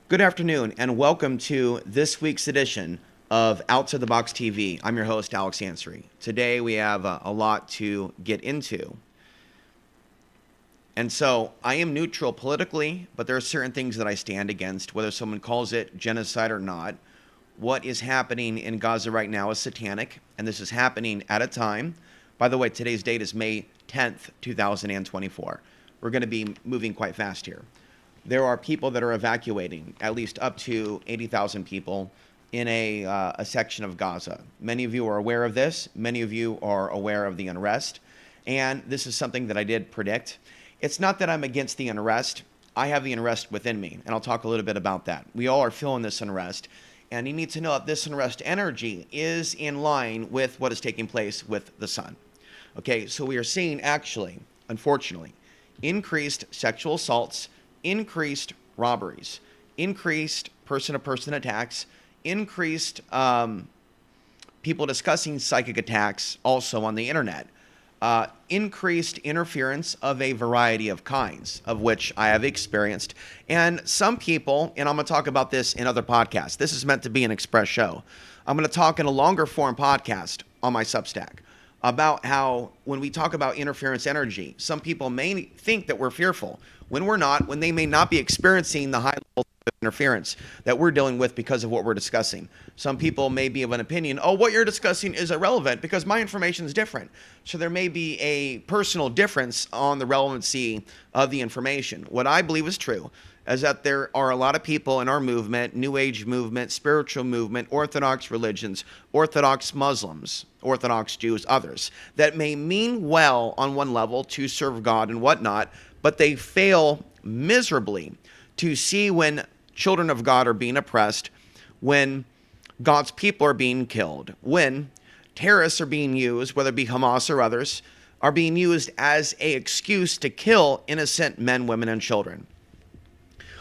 Good afternoon, and welcome to this week's edition of Outside the Box TV. I'm your host, Alex Ansary. Today we have a lot to get into. And so I am neutral politically, but there are certain things that I stand against, whether someone calls it genocide or not. What is happening in Gaza right now is satanic, and this is happening at a time. By the way, today's date is May 10th, 2024. We're going to be moving quite fast here. There are people that are evacuating, at least up to 80,000 people in a section of Gaza. Many of you are aware of this. Many of you are aware of the unrest. And this is something that I did predict. It's not that I'm against the unrest. I have the unrest within me, and I'll talk a little bit about that. We all are feeling this unrest, and you need to know that this unrest energy is in line with what is taking place with the sun. Okay, so we are seeing actually, unfortunately, increased sexual assaults, increased robberies, increased person-to-person attacks, increased people discussing psychic attacks also on the internet, increased interference of a variety of kinds, of which I have experienced. And some people, and I'm going to talk about this in other podcasts. This is meant to be an express show. I'm going to talk in a longer form podcast on my Substack about how when we talk about interference energy, some people may think that we're fearful when we're not, when they may not be experiencing the high level of interference that we're dealing with because of what we're discussing. Some people may be of an opinion, oh, what you're discussing is irrelevant because my information is different. So there may be a personal difference on the relevancy of the information. What I believe is true is that there are a lot of people in our movement, New Age movement, spiritual movement, Orthodox religions, Orthodox Muslims, Orthodox Jews, others, that may mean well on one level to serve God and whatnot, but they fail miserably to see when children of God are being oppressed, when God's people are being killed, when terrorists are being used, whether it be Hamas or others, are being used as an excuse to kill innocent men, women, and children.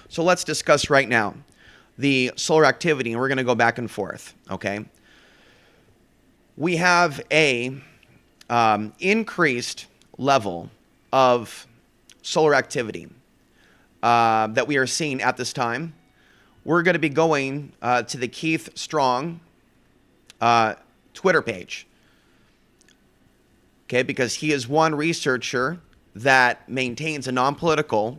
So let's discuss right now the solar activity, and we're going to go back and forth, okay? We have a increased level of solar activity that we are seeing at this time. We're going to be going to the Keith Strong Twitter page, okay, because he is one researcher that maintains a non-political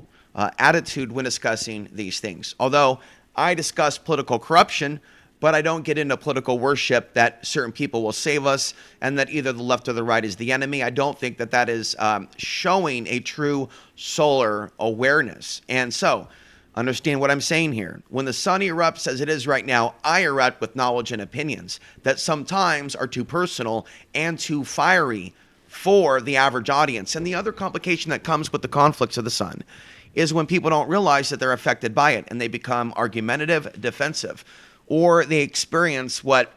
attitude when discussing these things. Although I discuss political corruption, but I don't get into political worship that certain people will save us and that either the left or the right is the enemy. I don't think that that is showing a true solar awareness. And so, understand what I'm saying here. When the sun erupts as it is right now, I erupt with knowledge and opinions that sometimes are too personal and too fiery for the average audience. And the other complication that comes with the conflicts of the sun is when people don't realize that they're affected by it and they become argumentative, defensive, or they experience what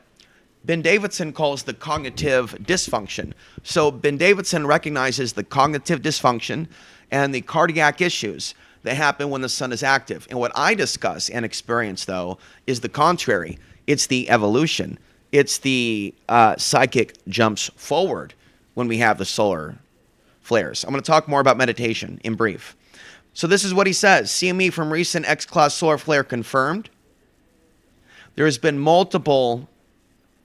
Ben Davidson calls the cognitive dysfunction. So Ben Davidson recognizes the cognitive dysfunction and the cardiac issues that happen when the sun is active. And what I discuss and experience, though, is the contrary. It's the evolution. It's the psychic jumps forward when we have the solar flares. I'm going to talk more about meditation in brief. So this is what he says. CME from recent X-class solar flare confirmed. There has been multiple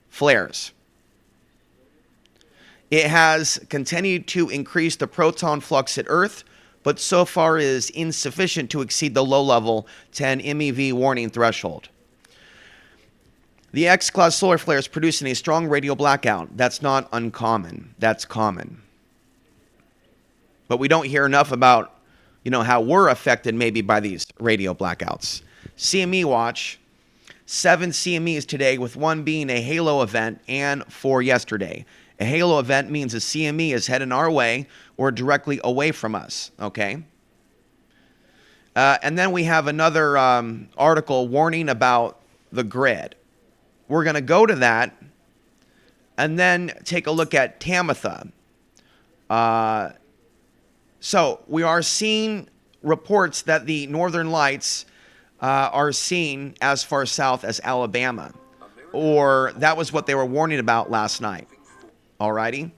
flares. It has continued to increase the proton flux at Earth, but so far is insufficient to exceed the low-level 10 MeV warning threshold. The X-class solar flare is producing a strong radial blackout. That's not uncommon. That's common. But we don't hear enough about how we're affected maybe by these radio blackouts. CME watch, 7 CMEs today, with one being a halo event and 4 yesterday. A halo event means a CME is heading our way or directly away from us, okay? And then we have another article warning about the grid. We're going to go to that and then take a look at Tamitha. So we are seeing reports that the northern lights are seen as far south as Alabama, or that was what they were warning about last night. Alrighty.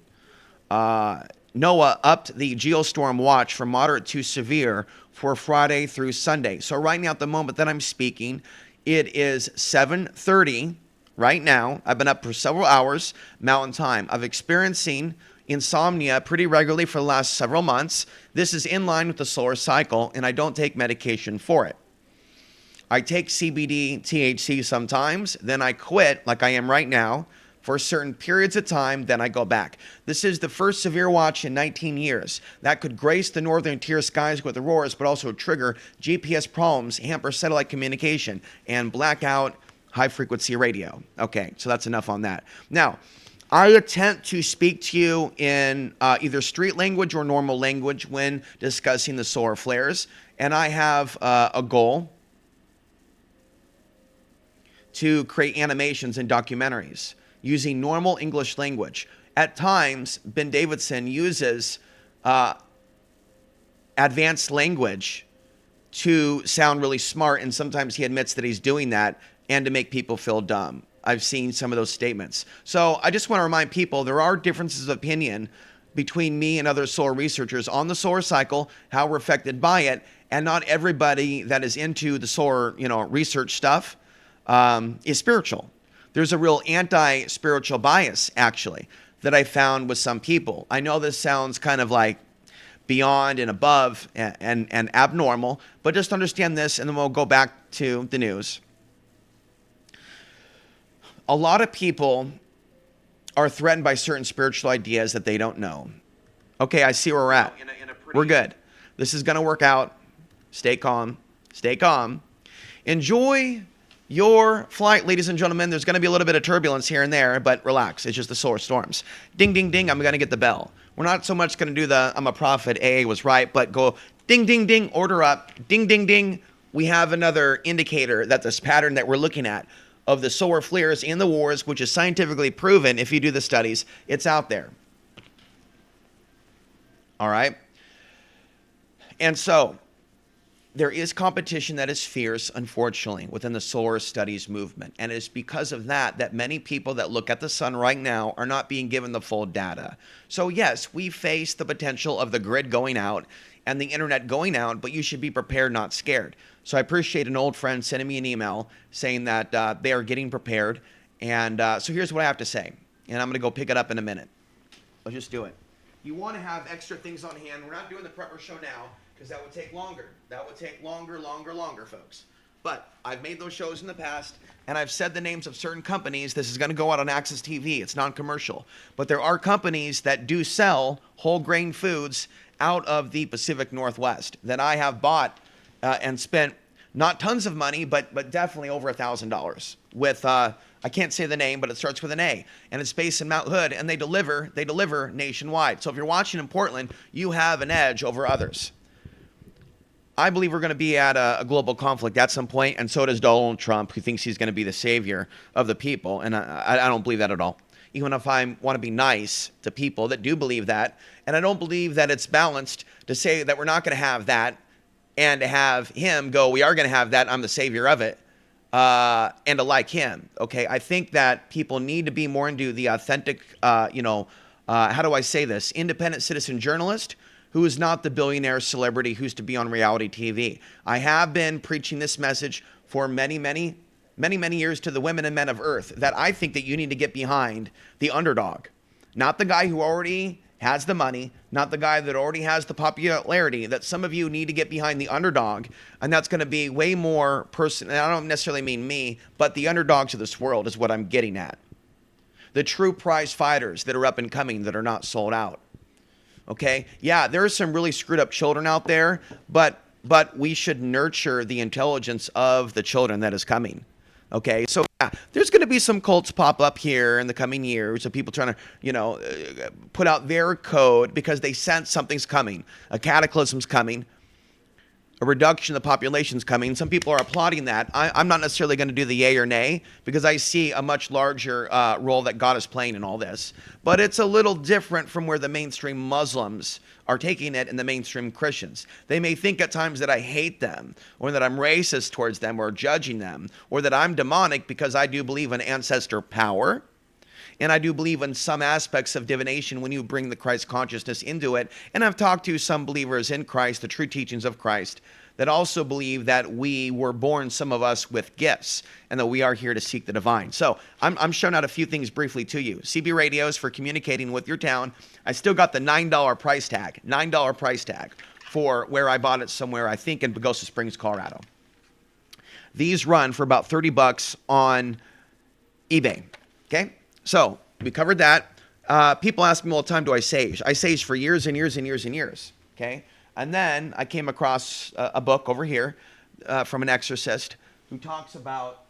NOAA upped the geostorm watch from moderate to severe for Friday through Sunday. So right now, at the moment that I'm speaking, it is 7:30 right now. I've been up for several hours Mountain Time. I'm experiencing insomnia pretty regularly for the last several months. This is in line with the solar cycle, and I don't take medication for it. I take CBD, THC sometimes, then I quit like I am right now for certain periods of time, then I go back. This is the first severe watch in 19 years. That could grace the northern tier skies with auroras, but also trigger GPS problems, hamper satellite communication, and blackout high-frequency radio. Okay, so that's enough on that. Now, I attempt to speak to you in either street language or normal language when discussing the solar flares, and I have a goal to create animations and documentaries using normal English language. At times, Ben Davidson uses advanced language to sound really smart, and sometimes he admits that he's doing that and to make people feel dumb. I've seen some of those statements. So I just want to remind people there are differences of opinion between me and other solar researchers on the solar cycle, how we're affected by it, and not everybody that is into the solar, research stuff is spiritual. There's a real anti-spiritual bias, actually, that I found with some people. I know this sounds kind of like beyond and above and abnormal, but just understand this, and then we'll go back to the news. A lot of people are threatened by certain spiritual ideas that they don't know. Okay, I see where we're at. We're good. This is going to work out. Stay calm. Stay calm. Enjoy your flight, ladies and gentlemen. There's going to be a little bit of turbulence here and there, but relax. It's just the solar storms. Ding, ding, ding. I'm going to get the bell. We're not so much going to do the I'm a prophet, AA was right, but go ding, ding, ding, order up. Ding, ding, ding. We have another indicator that this pattern that we're looking at of the solar flares in the wars, which is scientifically proven. If you do the studies, it's out there. All right. And so there is competition that is fierce, unfortunately, within the solar studies movement. And it's because of that that many people that look at the sun right now are not being given the full data. So yes, we face the potential of the grid going out and the internet going out, but you should be prepared, not scared. So I appreciate an old friend sending me an email saying that they are getting prepared. And so here's what I have to say. And I'm going to go pick it up in a minute. Let's just do it. You want to have extra things on hand. We're not doing the prepper show now because that would take longer. That would take longer, folks. But I've made those shows in the past, and I've said the names of certain companies. This is going to go out on Access TV. It's non-commercial. But there are companies that do sell whole grain foods out of the Pacific Northwest that I have bought and spent not tons of money, but definitely over $1,000 with, I can't say the name, but it starts with an A, and it's based in Mount Hood, and they deliver nationwide. So if you're watching in Portland, you have an edge over others. I believe we're going to be at a global conflict at some point, and so does Donald Trump, who thinks he's going to be the savior of the people, and I don't believe that at all. Even if I want to be nice to people that do believe that, and I don't believe that it's balanced to say that we're not going to have that, and to have him go, we are going to have that, I'm the savior of it, and to like him, okay? I think that people need to be more into the authentic, how do I say this, independent citizen journalist who is not the billionaire celebrity who's to be on reality TV. I have been preaching this message for many years to the women and men of Earth, that I think that you need to get behind the underdog, not the guy who already has the money, not the guy that already has the popularity, that some of you need to get behind the underdog, and that's going to be way more and I don't necessarily mean me, but the underdogs of this world is what I'm getting at. The true prize fighters that are up and coming that are not sold out. Okay? Yeah, there are some really screwed up children out there, but we should nurture the intelligence of the children that is coming. Okay, so yeah, there's going to be some cults pop up here in the coming years of people trying to, put out their code because they sense something's coming. A cataclysm's coming. A reduction of the population's coming. Some people are applauding that. I'm not necessarily going to do the yay or nay because I see a much larger role that God is playing in all this. But it's a little different from where the mainstream Muslims are taking it and the mainstream Christians. They may think at times that I hate them or that I'm racist towards them or judging them or that I'm demonic because I do believe in ancestor power And I do believe in some aspects of divination when you bring the Christ consciousness into it. And I've talked to some believers in Christ, the true teachings of Christ, that also believe that we were born, some of us, with gifts, and that we are here to seek the divine. So I'm showing out a few things briefly to you. CB radios for communicating with your town. I still got the $9 price tag, $9 price tag for where I bought it somewhere, I think in Pagosa Springs, Colorado. These run for about $30 on eBay. Okay, so we covered that. People ask me all the time, do I sage? I sage for years and years and years and years. Okay, and then I came across a book over here from an exorcist who talks about,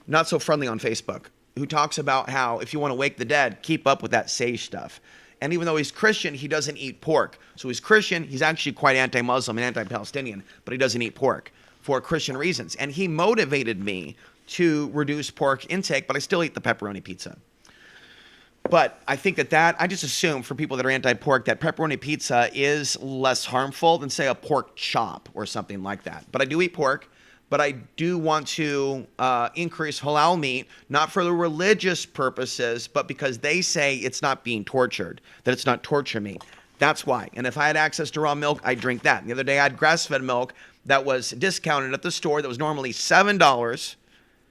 not so friendly on Facebook, who talks about how if you want to wake the dead, keep up with that sage stuff. And even though he's Christian, he doesn't eat pork. So he's Christian, he's actually quite anti-Muslim and anti-Palestinian, but he doesn't eat pork for Christian reasons. And he motivated me to reduce pork intake, but I still eat the pepperoni pizza. But I think I just assume for people that are anti-pork that pepperoni pizza is less harmful than, say, a pork chop or something like that. But I do eat pork, but I do want to increase halal meat, not for the religious purposes, but because they say it's not being tortured, that it's not torture meat. That's why. And if I had access to raw milk, I'd drink that. The other day I had grass-fed milk that was discounted at the store that was normally $7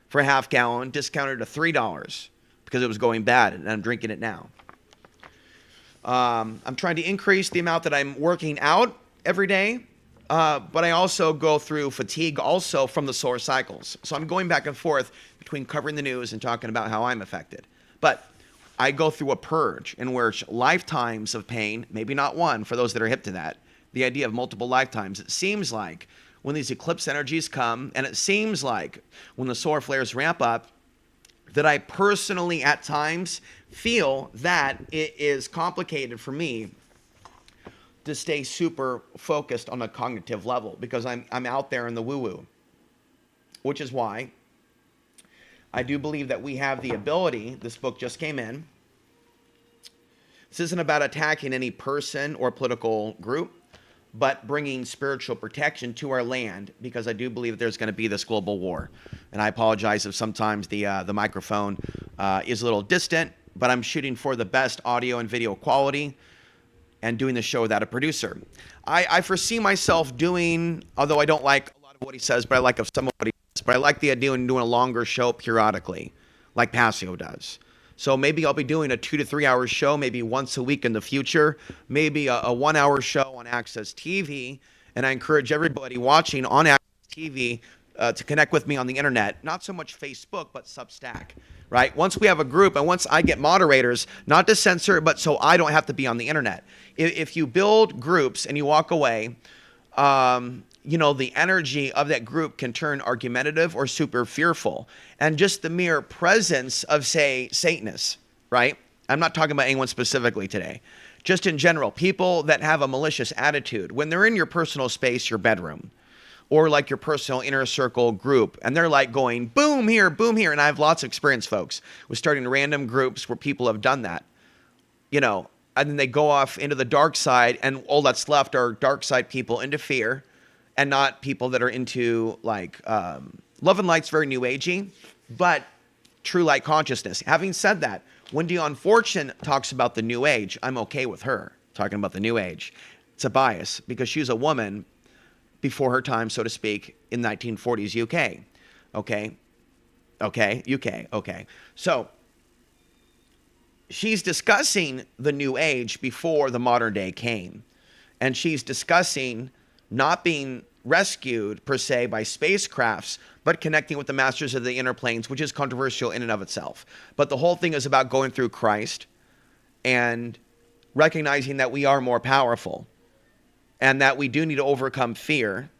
for a half gallon, discounted to $3 because it was going bad, and I'm drinking it now. I'm trying to increase the amount that I'm working out every day, but I also go through fatigue also from the solar cycles. So I'm going back and forth between covering the news and talking about how I'm affected. But I go through a purge in which lifetimes of pain, maybe not one for those that are hip to that, the idea of multiple lifetimes. It seems like when these eclipse energies come, and it seems like when the solar flares ramp up, that I personally at times feel that it is complicated for me to stay super focused on a cognitive level because I'm out there in the woo-woo, which is why I do believe that we have the ability. This book just came in. This isn't about attacking any person or political group, but bringing spiritual protection to our land, because I do believe there's going to be this global war. And I apologize if sometimes the microphone is a little distant, but I'm shooting for the best audio and video quality and doing the show without a producer. I foresee myself doing, although I don't like a lot of what he says, but I like some of what he says, but I like the idea of doing a longer show periodically, like Passio does. So maybe I'll be doing a 2 to 3 hour show, maybe once a week in the future, maybe a 1 hour show on Access TV. And I encourage everybody watching on Access TV to connect with me on the internet, not so much Facebook, but Substack, right? Once we have a group and once I get moderators, not to censor, but so I don't have to be on the internet. If you build groups and you walk away, the energy of that group can turn argumentative or super fearful. And just the mere presence of, say, Satanists, right? I'm not talking about anyone specifically today. Just in general, people that have a malicious attitude, when they're in your personal space, your bedroom, or like your personal inner circle group, and they're like going, boom here, and I have lots of experience, folks, with starting random groups where people have done that, and then they go off into the dark side, and all that's left are dark side people into fear, and not people that are into like love and light's very new agey, but true light consciousness. Having said that, when Dion Fortune talks about the new age, I'm okay with her talking about the new age. It's a bias because she's a woman before her time, so to speak, in 1940s UK. Okay. So she's discussing the new age before the modern day came. And she's discussing not being rescued per se by spacecrafts, but connecting with the masters of the inner planes, which is controversial in and of itself. But the whole thing is about going through Christ and recognizing that we are more powerful and that we do need to overcome fear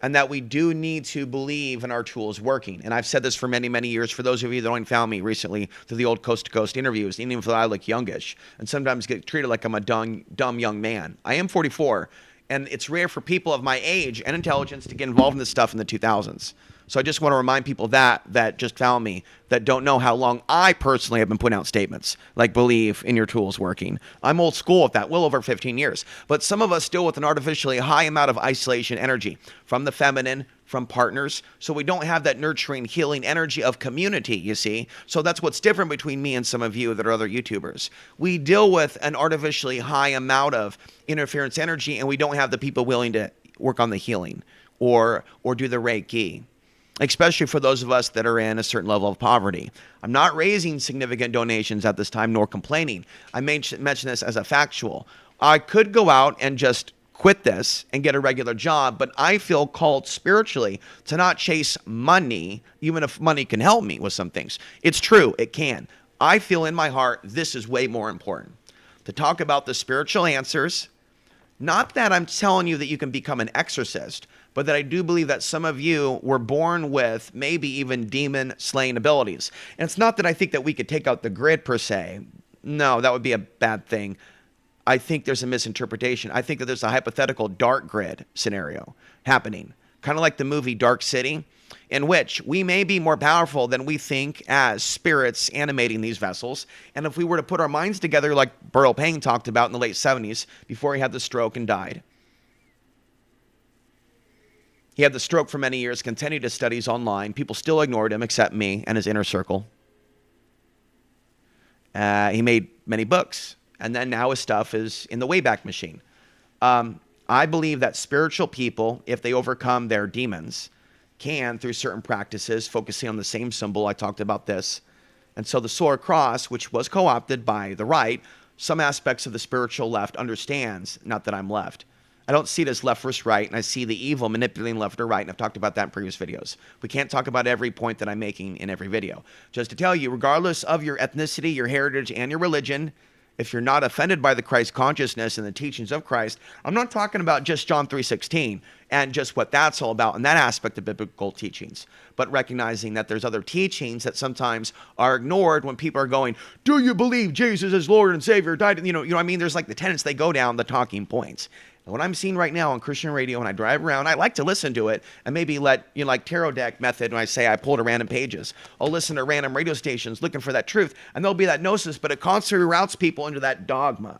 and that we do need to believe in our tools working. And I've said this for many, many years. For those of you that only found me recently through the old Coast to Coast interviews, even if I look youngish and sometimes get treated like I'm a dumb young man. I am 44. And it's rare for people of my age and intelligence to get involved in this stuff in the 2000s. So I just want to remind people that just found me, that don't know how long I personally have been putting out statements, like believe in your tools working. I'm old school with that, well over 15 years. But some of us still with an artificially high amount of isolation energy from the feminine, from partners. So we don't have that nurturing, healing energy of community, you see. So that's what's different between me and some of you that are other YouTubers. We deal with an artificially high amount of interference energy, and we don't have the people willing to work on the healing or do the Reiki, especially for those of us that are in a certain level of poverty. I'm not raising significant donations at this time nor complaining. I mention this as a factual. I could go out and just quit this and get a regular job, but I feel called spiritually to not chase money, even if money can help me with some things. It's true, it can. I feel in my heart this is way more important. To talk about the spiritual answers, not that I'm telling you that you can become an exorcist, but that I do believe that some of you were born with maybe even demon slaying abilities. And it's not that I think that we could take out the grid per se. No, that would be a bad thing. I think there's a misinterpretation. I think that there's a hypothetical dark grid scenario happening, kind of like the movie Dark City, in which we may be more powerful than we think as spirits animating these vessels. And if we were to put our minds together, like Burl Payne talked about in the late 70s, before he had the stroke and died. He had the stroke for many years, continued his studies online. People still ignored him except me and his inner circle. He made many books. And then now his stuff is in the Wayback Machine. I believe that spiritual people, if they overcome their demons, can, through certain practices, focusing on the same symbol. I talked about this. And so the solar cross, which was co-opted by the right, some aspects of the spiritual left understands, not that I'm left. I don't see it as left versus right, and I see the evil manipulating left or right, and I've talked about that in previous videos. We can't talk about every point that I'm making in every video. Just to tell you, regardless of your ethnicity, your heritage, and your religion, if you're not offended by the Christ consciousness and the teachings of Christ, I'm not talking about just John 3:16 and just what that's all about in that aspect of biblical teachings, but recognizing that there's other teachings that sometimes are ignored when people are going, do you believe Jesus is Lord and Savior, died? You know what I mean? There's like the tenets, they go down the talking points. And what I'm seeing right now on Christian radio when I drive around, I like to listen to it and maybe let, like tarot deck method when I say I pull to random pages. I'll listen to random radio stations looking for that truth, and there'll be that gnosis, but it constantly routes people into that dogma.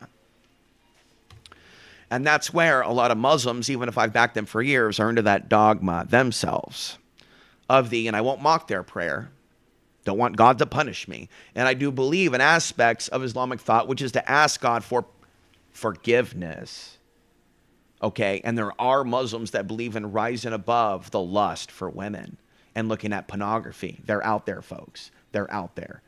And that's where a lot of Muslims, even if I've backed them for years, are into that dogma themselves of and I won't mock their prayer, don't want God to punish me. And I do believe in aspects of Islamic thought, which is to ask God for forgiveness. Okay, and there are Muslims that believe in rising above the lust for women and looking at pornography. They're out there, folks. They're out there.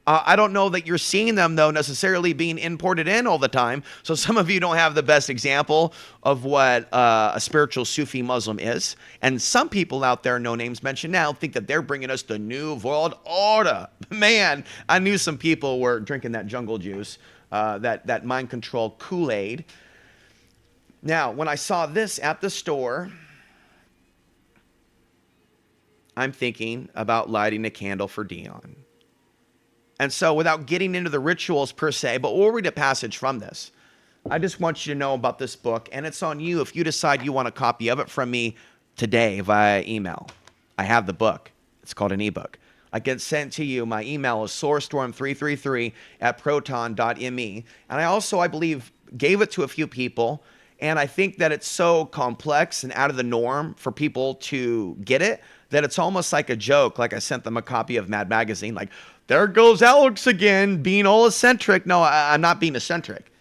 I don't know that you're seeing them, though, necessarily being imported in all the time. So some of you don't have the best example of what a spiritual Sufi Muslim is. And some people out there, no names mentioned now, think that they're bringing us the new world order. Man, I knew some people were drinking that jungle juice, that mind control Kool-Aid. Now, when I saw this at the store, I'm thinking about lighting a candle for Dion. And so without getting into the rituals per se, but we'll read a passage from this. I just want you to know about this book, and it's on you if you decide you want a copy of it from me today via email. I have the book. It's called an ebook. I get sent to you. My email is sourcestorm333@proton.me. And I believe, gave it to a few people. And I think that it's so complex and out of the norm for people to get it that it's almost like a joke. Like I sent them a copy of Mad Magazine, like, there goes Alex again, being all eccentric. No, I'm not being eccentric.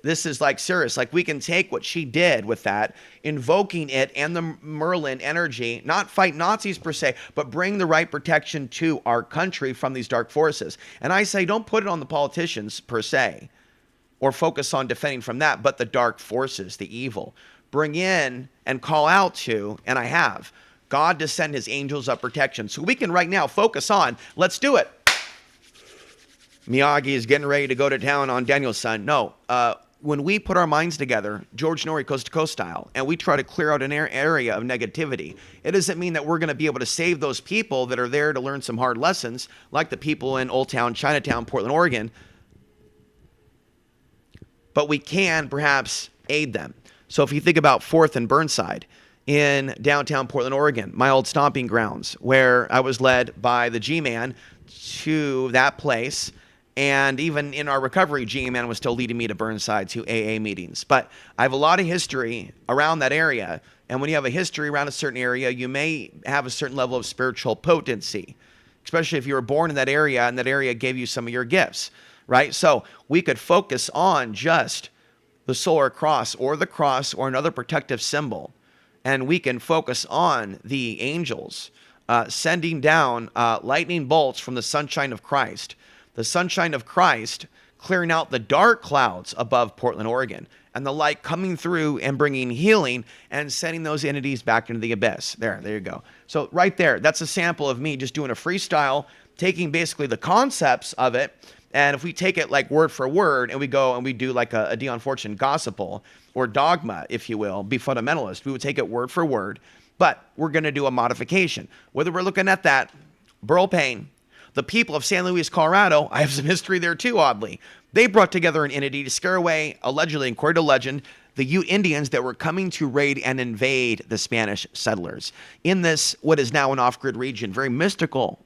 This is like serious. Like we can take what she did with that, invoking it and the Merlin energy, not fight Nazis per se, but bring the right protection to our country from these dark forces. And I say, don't put it on the politicians per se, or focus on defending from that, but the dark forces, the evil. Bring in and call out to, and I have, God to send his angels of protection. So we can right now focus on, let's do it. Miyagi is getting ready to go to town on Daniel's son. No, when we put our minds together, George Norrie Coast to Coast style, and we try to clear out an area of negativity, it doesn't mean that we're going to be able to save those people that are there to learn some hard lessons, like the people in Old Town, Chinatown, Portland, Oregon. But we can perhaps aid them. So if you think about 4th and Burnside in downtown Portland, Oregon, my old stomping grounds, where I was led by the G-Man to that place, And even in our recovery, G-Man was still leading me to Burnside to AA meetings. But I have a lot of history around that area. And when you have a history around a certain area, you may have a certain level of spiritual potency, especially if you were born in that area and that area gave you some of your gifts, right? So we could focus on just the solar cross or another protective symbol. And we can focus on the angels sending down lightning bolts from the sunshine of Christ. The sunshine of Christ clearing out the dark clouds above Portland, Oregon, and the light coming through and bringing healing and sending those entities back into the abyss. There you go. So right there, that's a sample of me just doing a freestyle, taking basically the concepts of it. And if we take it like word for word and we go and we do like a Dion Fortune gospel or dogma, if you will, be fundamentalist, we would take it word for word, but we're going to do a modification. Whether we're looking at that, Burl Payne, the people of San Luis, Colorado, I have some history there too, oddly. They brought together an entity to scare away, allegedly, according to legend, the Ute Indians that were coming to raid and invade the Spanish settlers in this, what is now an off-grid region, very mystical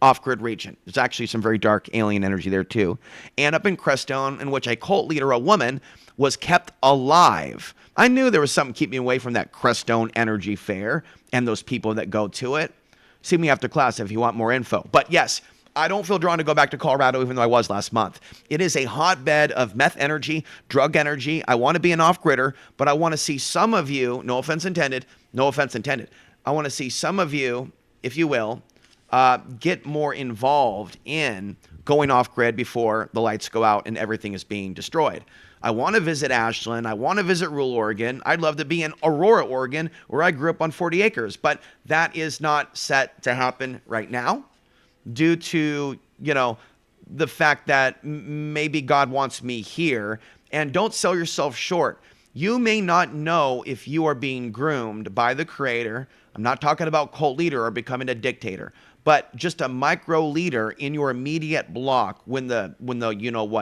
off-grid region. There's actually some very dark alien energy there too. And up in Crestone, in which a cult leader, a woman, was kept alive. I knew there was something keeping me away from that Crestone Energy Fair and those people that go to it. See me after class if you want more info. But yes, I don't feel drawn to go back to Colorado even though I was last month. It is a hotbed of meth energy, drug energy. I want to be an off-gridder, but I want to see some of you, no offense intended, I want to see some of you, if you will, get more involved in going off-grid before the lights go out and everything is being destroyed. I want to visit Ashland. I want to visit rural Oregon. I'd love to be in Aurora, Oregon, where I grew up on 40 acres. But that is not set to happen right now due to, the fact that maybe God wants me here. And don't sell yourself short. You may not know if you are being groomed by the Creator. I'm not talking about cult leader or becoming a dictator, but just a micro leader in your immediate block when the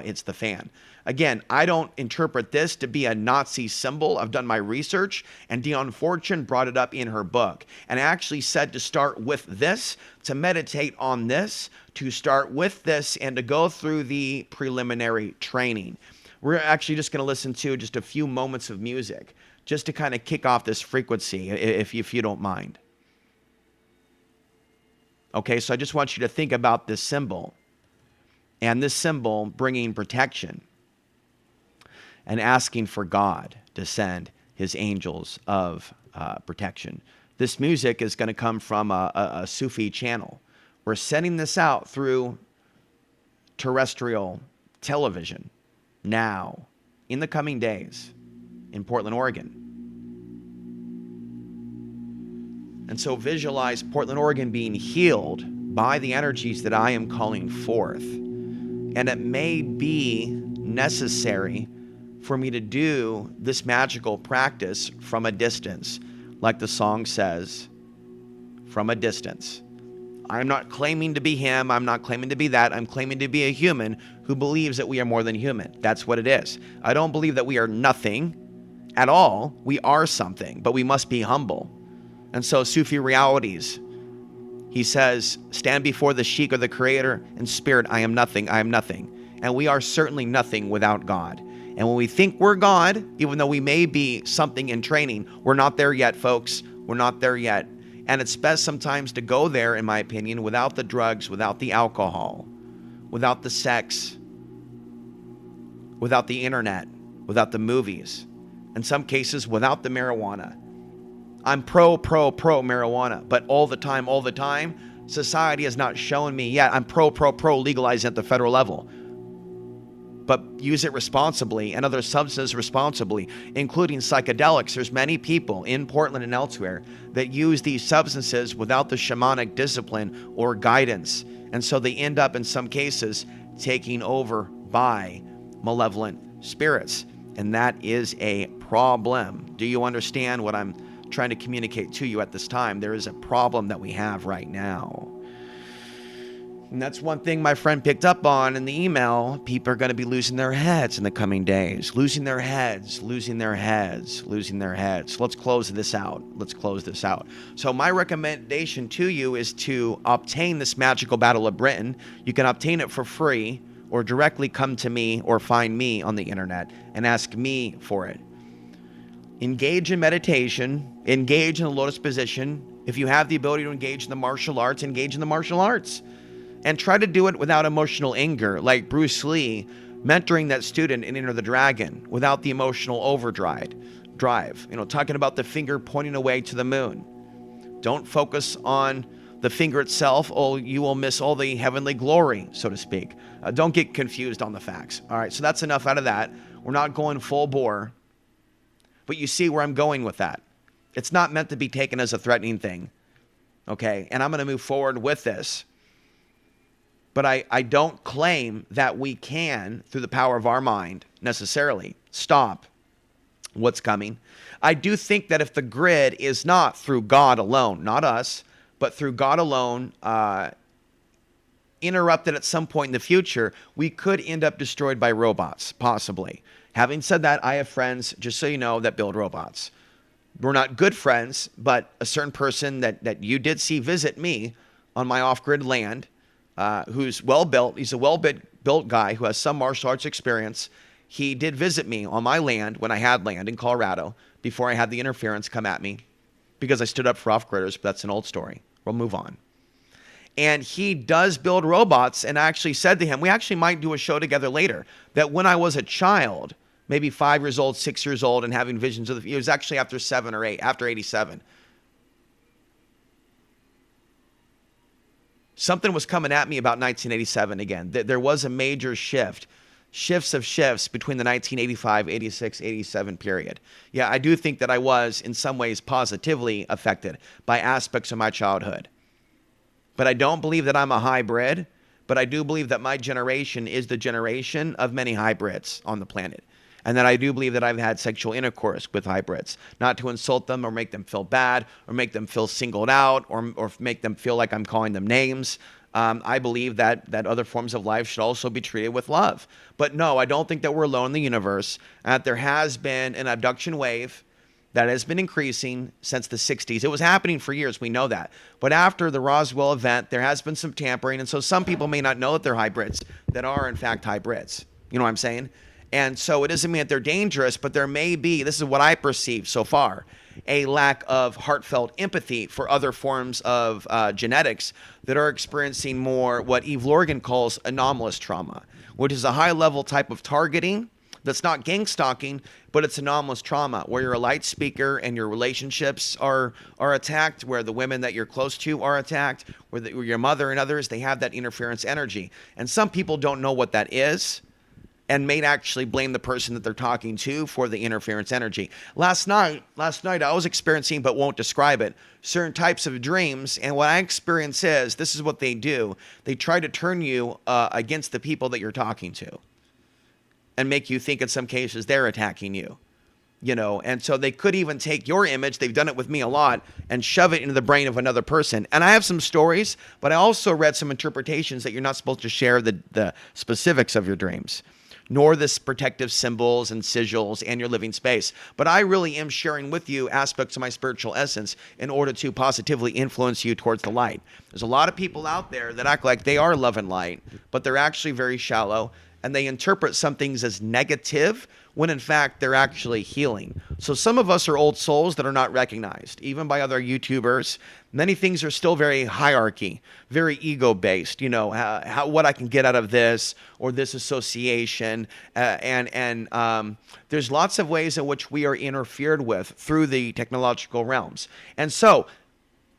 hits the fan. Again, I don't interpret this to be a Nazi symbol. I've done my research, and Dion Fortune brought it up in her book, and actually said to start with this, to meditate on this, to start with this, and to go through the preliminary training. We're actually just going to listen to just a few moments of music, just to kind of kick off this frequency, if you don't mind. Okay, so I just want you to think about this symbol, and this symbol bringing protection, and asking for God to send his angels of protection. This music is going to come from a Sufi channel. We're sending this out through terrestrial television now, in the coming days, in Portland, Oregon. And so visualize Portland, Oregon being healed by the energies that I am calling forth. And it may be necessary for me to do this magical practice from a distance, like the song says, from a distance. I'm not claiming to be him. I'm not claiming to be that. I'm claiming to be a human who believes that we are more than human. That's what it is. I don't believe that we are nothing at all. We are something, but we must be humble. And so Sufi realities, he says, stand before the Sheikh or the Creator in spirit, I am nothing, I am nothing. And we are certainly nothing without God. And when we think we're God, even though we may be something in training, we're not there yet, folks. We're not there yet. And it's best sometimes to go there, in my opinion, without the drugs, without the alcohol, without the sex, without the internet, without the movies, in some cases, without the marijuana. I'm pro marijuana, but all the time, society has not shown me yet. I'm pro legalizing at the federal level. But use it responsibly and other substances responsibly, including psychedelics. There's many people in Portland and elsewhere that use these substances without the shamanic discipline or guidance. And so they end up, in some cases, taking over by malevolent spirits. And that is a problem. Do you understand what I'm trying to communicate to you at this time? There is a problem that we have right now. And that's one thing my friend picked up on in the email. People are going to be losing their heads in the coming days. Losing their heads. Let's close this out. So my recommendation to you is to obtain this Magical Battle of Britain. You can obtain it for free or directly come to me or find me on the internet and ask me for it. Engage in meditation, engage in the lotus position. If you have the ability to engage in the martial arts, engage in the martial arts. And try to do it without emotional anger, like Bruce Lee mentoring that student in Enter the Dragon, without the emotional overdrive. Talking about the finger pointing away to the moon. Don't focus on the finger itself, or you will miss all the heavenly glory, so to speak. Don't get confused on the facts. All right, so that's enough out of that. We're not going full bore, but you see where I'm going with that. It's not meant to be taken as a threatening thing, okay? And I'm going to move forward with this. But I don't claim that we can, through the power of our mind, necessarily stop what's coming. I do think that if the grid is not through God alone, not us, but through God alone, interrupted at some point in the future, we could end up destroyed by robots, possibly. Having said that, I have friends, just so you know, that build robots. We're not good friends, but a certain person that you did see visit me on my off-grid land, who's well-built. He's a well-built guy who has some martial arts experience. He did visit me on my land when I had land in Colorado before I had the interference come at me because I stood up for off-gridders, but that's an old story. We'll move on. And he does build robots, and I actually said to him, we actually might do a show together later, that when I was a child, maybe 5 years old, 6 years old, and having visions of it was actually after 7 or 8, after 87. Something was coming at me about 1987 again. There was a major shifts between the 1985, 86, 87 period. Yeah, I do think that I was in some ways positively affected by aspects of my childhood. But I don't believe that I'm a hybrid, but I do believe that my generation is the generation of many hybrids on the planet. And that I do believe that I've had sexual intercourse with hybrids, not to insult them or make them feel bad or make them feel singled out or make them feel like I'm calling them names. I believe that other forms of life should also be treated with love. But no, I don't think that we're alone in the universe. There has been an abduction wave that has been increasing since the 60s. It was happening for years, we know that. But after the Roswell event, there has been some tampering. And so some people may not know that they're hybrids that are in fact hybrids. You know what I'm saying? And so it doesn't mean that they're dangerous, but there may be, this is what I perceive so far, a lack of heartfelt empathy for other forms of genetics that are experiencing more what Eve Lorgan calls anomalous trauma, which is a high-level type of targeting that's not gang stalking, but it's anomalous trauma, where you're a light speaker and your relationships are attacked, where the women that you're close to are attacked, where your mother and others, they have that interference energy. And some people don't know what that is, and may actually blame the person that they're talking to for the interference energy. Last night I was experiencing, but won't describe it, certain types of dreams. And what I experience is, this is what they do. They try to turn you against the people that you're talking to and make you think in some cases they're attacking you. And so they could even take your image, they've done it with me a lot, and shove it into the brain of another person. And I have some stories, but I also read some interpretations that you're not supposed to share the specifics of your dreams, nor the protective symbols and sigils and your living space. But I really am sharing with you aspects of my spiritual essence in order to positively influence you towards the light. There's a lot of people out there that act like they are love and light, but they're actually very shallow, and they interpret some things as negative when in fact they're actually healing. So some of us are old souls that are not recognized, even by other YouTubers. Many things are still very hierarchy, very ego-based, what I can get out of this or this association. And there's lots of ways in which we are interfered with through the technological realms. And so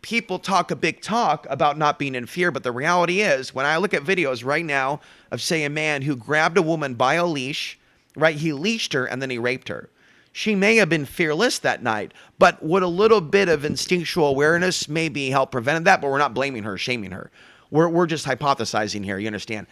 people talk a big talk about not being in fear, but the reality is, when I look at videos right now of, say, a man who grabbed a woman by a leash, right? He leashed her and then he raped her. She may have been fearless that night, but would a little bit of instinctual awareness maybe help prevent that? But we're not blaming her, shaming her. We're just hypothesizing here, you understand?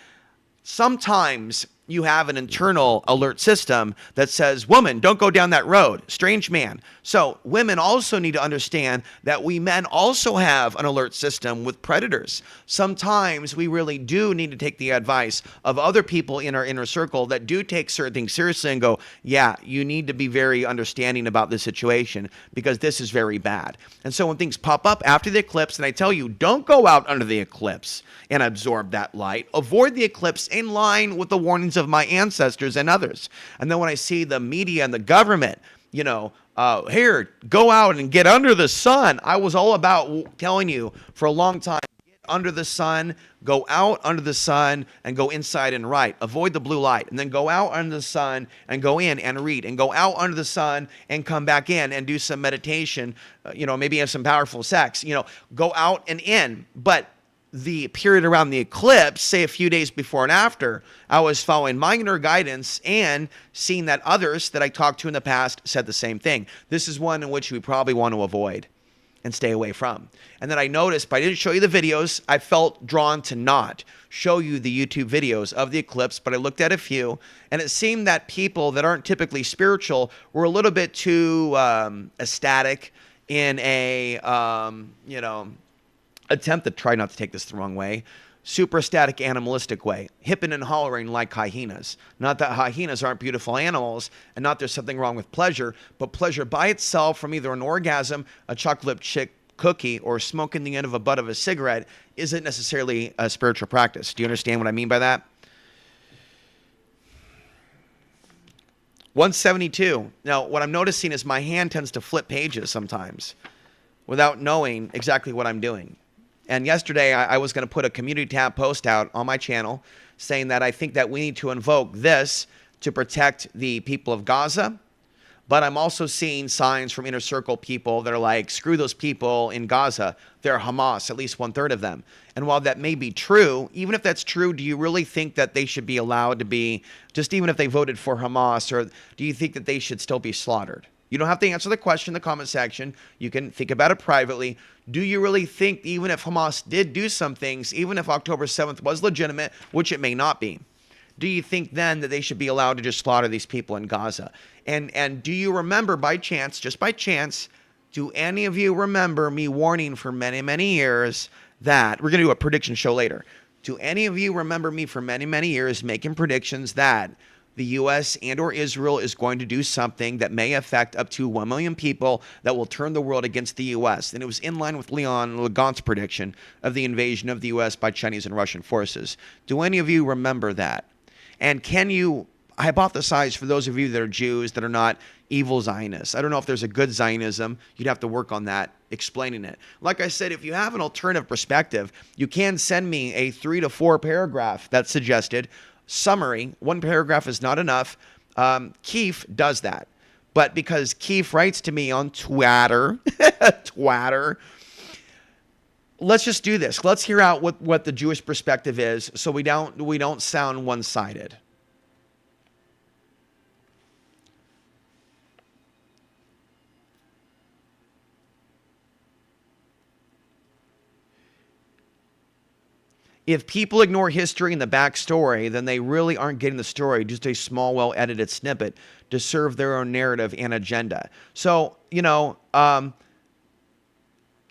Sometimes you have an internal alert system that says, woman, don't go down that road. Strange man. So women also need to understand that we men also have an alert system with predators. Sometimes we really do need to take the advice of other people in our inner circle that do take certain things seriously and go, yeah, you need to be very understanding about this situation because this is very bad. And so when things pop up after the eclipse, and I tell you, don't go out under the eclipse and absorb that light. Avoid the eclipse in line with the warnings of my ancestors and others. And then when I see the media and the government, here, go out and get under the sun. I was all about telling you for a long time, get under the sun, go out under the sun, and go inside and write. Avoid the blue light. And then go out under the sun and go in and read. And go out under the sun and come back in and do some meditation, maybe have some powerful sex. Go out and in. But the period around the eclipse, say a few days before and after, I was following my inner guidance and seeing that others that I talked to in the past said the same thing. This is one in which we probably want to avoid and stay away from. And then I noticed, but I didn't show you the videos, I felt drawn to not show you the YouTube videos of the eclipse, but I looked at a few, and it seemed that people that aren't typically spiritual were a little bit too ecstatic in a, attempt to try not to take this the wrong way, super static animalistic way, hipping and hollering like hyenas. Not that hyenas aren't beautiful animals, and not there's something wrong with pleasure, but pleasure by itself from either an orgasm, a chocolate chip cookie, or smoking the end of a butt of a cigarette isn't necessarily a spiritual practice. Do you understand what I mean by that? 172. Now, what I'm noticing is my hand tends to flip pages sometimes without knowing exactly what I'm doing. And yesterday, I was going to put a community tab post out on my channel saying that I think that we need to invoke this to protect the people of Gaza. But I'm also seeing signs from inner circle people that are like, screw those people in Gaza. They're Hamas, at least 1/3 of them. And while that may be true, even if that's true, do you really think that they should be allowed to be, just even if they voted for Hamas, or do you think that they should still be slaughtered? You don't have to answer the question in the comment section. You can think about it privately. Do you really think even if Hamas did do some things, even if October 7th was legitimate, which it may not be, do you think then that they should be allowed to just slaughter these people in Gaza? And do you remember by chance, just by chance, do any of you remember me warning for many, many years that, we're going to do a prediction show later. Do any of you remember me for many, many years making predictions that the U.S. and or Israel is going to do something that may affect up to 1 million people that will turn the world against the U.S.? And it was in line with Leon Legant's prediction of the invasion of the U.S. by Chinese and Russian forces. Do any of you remember that? And can you hypothesize, for those of you that are Jews that are not evil Zionists? I don't know if there's a good Zionism. You'd have to work on that, explaining it. Like I said, if you have an alternative perspective, you can send me a 3 to 4 paragraph that's suggested summary. One paragraph is not enough. Keith does that. But because Keith writes to me on Twitter, let's just do this. Let's hear out what the Jewish perspective is so we don't sound one-sided. If people ignore history and the backstory, then they really aren't getting the story, just a small, well-edited snippet to serve their own narrative and agenda. So,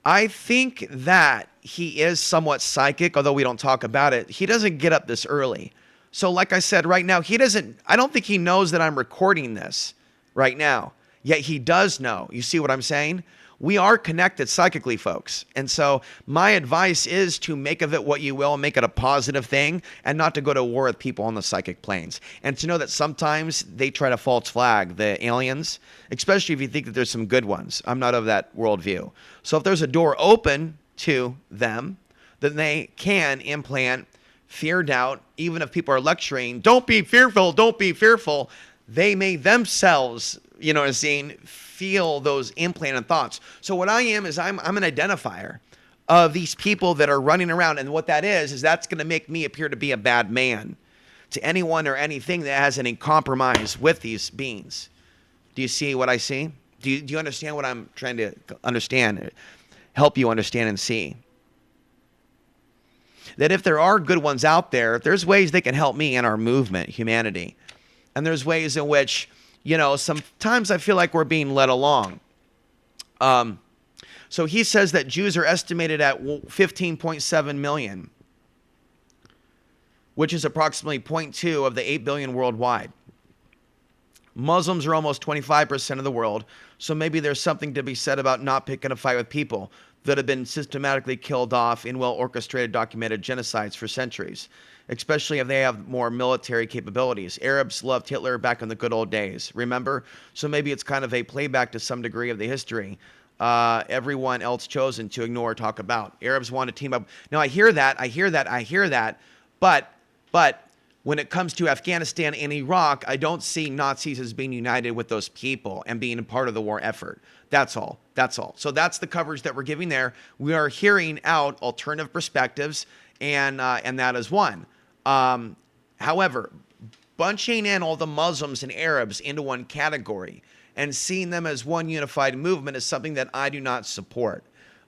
I think that he is somewhat psychic, although we don't talk about it. He doesn't get up this early. So like I said, right now, I don't think he knows that I'm recording this right now. Yet he does know. You see what I'm saying? We are connected psychically, folks. And so my advice is to make of it what you will, make it a positive thing, and not to go to war with people on the psychic planes. And to know that sometimes they try to false flag the aliens, especially if you think that there's some good ones. I'm not of that worldview. So if there's a door open to them, then they can implant fear, doubt. Even if people are lecturing, don't be fearful, don't be fearful, they may themselves, feel those implanted thoughts. So what I am is I'm an identifier of these people that are running around. And what that is that's going to make me appear to be a bad man to anyone or anything that has any compromise with these beings. Do you see what I see? Do you understand what I'm trying to understand? Help you understand and see. that if there are good ones out there, there's ways they can help me and our movement, humanity. And there's ways in which, sometimes I feel like we're being led along. So he says that Jews are estimated at 15.7 million, which is approximately 0.2 of the 8 billion worldwide. Muslims are almost 25% of the world, so maybe there's something to be said about not picking a fight with people that have been systematically killed off in well-orchestrated, documented genocides for centuries, especially if they have more military capabilities. Arabs loved Hitler back in the good old days, remember? So maybe it's kind of a playback to some degree of the history everyone else chosen to ignore or talk about. Arabs want to team up. Now, I hear that, but when it comes to Afghanistan and Iraq, I don't see Nazis as being united with those people and being a part of the war effort. That's all. So that's the coverage that we're giving there. We are hearing out alternative perspectives, and that is one. However, bunching in all the Muslims and Arabs into one category and seeing them as one unified movement is something that I do not support.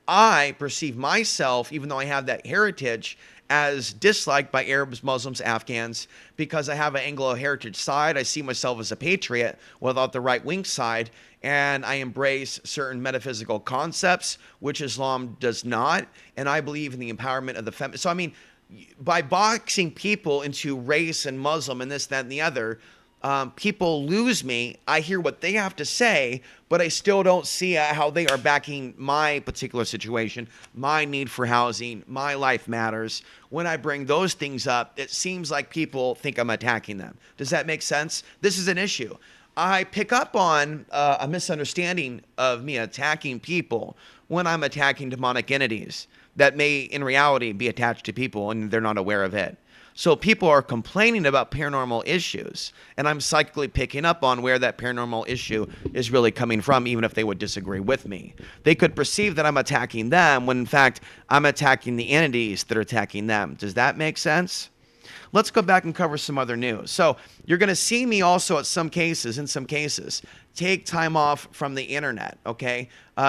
I perceive myself, even though I have that heritage, as disliked by Arabs, Muslims, Afghans, because I have an Anglo heritage side. I see myself as a patriot without the right-wing side, and I embrace certain metaphysical concepts, which Islam does not, and I believe in the empowerment of the feminine. So, I mean, by boxing people into race and Muslim and this, that, and the other, people lose me. I hear what they have to say, but I still don't see how they are backing my particular situation, my need for housing, my life matters. When I bring those things up, it seems like people think I'm attacking them. Does that make sense? This is an issue. I pick up on a misunderstanding of me attacking people when I'm attacking demonic entities that may in reality be attached to people and they're not aware of it. So people are complaining about paranormal issues, and I'm psychically picking up on where that paranormal issue is really coming from, even if they would disagree with me. They could perceive that I'm attacking them when, in fact, I'm attacking the entities that are attacking them. Does that make sense? Let's go back and cover some other news. So you're going to see me also in some cases, take time off from the internet, okay?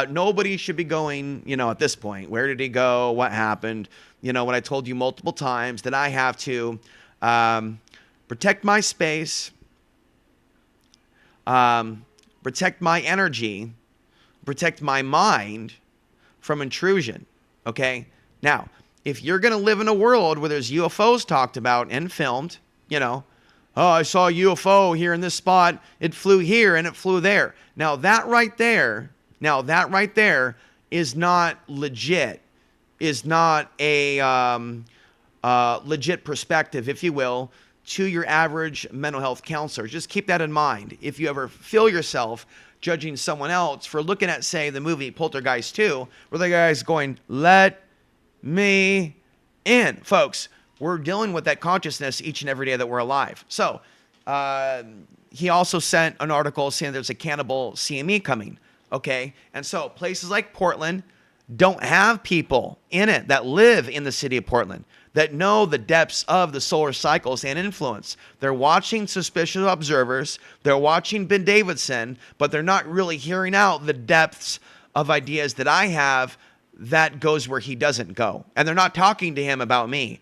Nobody should be going, at this point, where did he go? What happened? When I told you multiple times that I have to protect my space, protect my energy, protect my mind from intrusion, okay? Now, if you're going to live in a world where there's UFOs talked about and filmed, oh, I saw a UFO here in this spot. It flew here and it flew there. Now that right there is not legit, is not a legit perspective, if you will, to your average mental health counselor. Just keep that in mind. If you ever feel yourself judging someone else for looking at, say, the movie Poltergeist 2, where the guy's going, let me in. Folks, we're dealing with that consciousness each and every day that we're alive. So he also sent an article saying there's a cannibal CME coming, okay? And so places like Portland don't have people in it that live in the city of Portland that know the depths of the solar cycles and influence. They're watching suspicious observers. They're watching Ben Davidson, but they're not really hearing out the depths of ideas that I have that goes where he doesn't go. And they're not talking to him about me.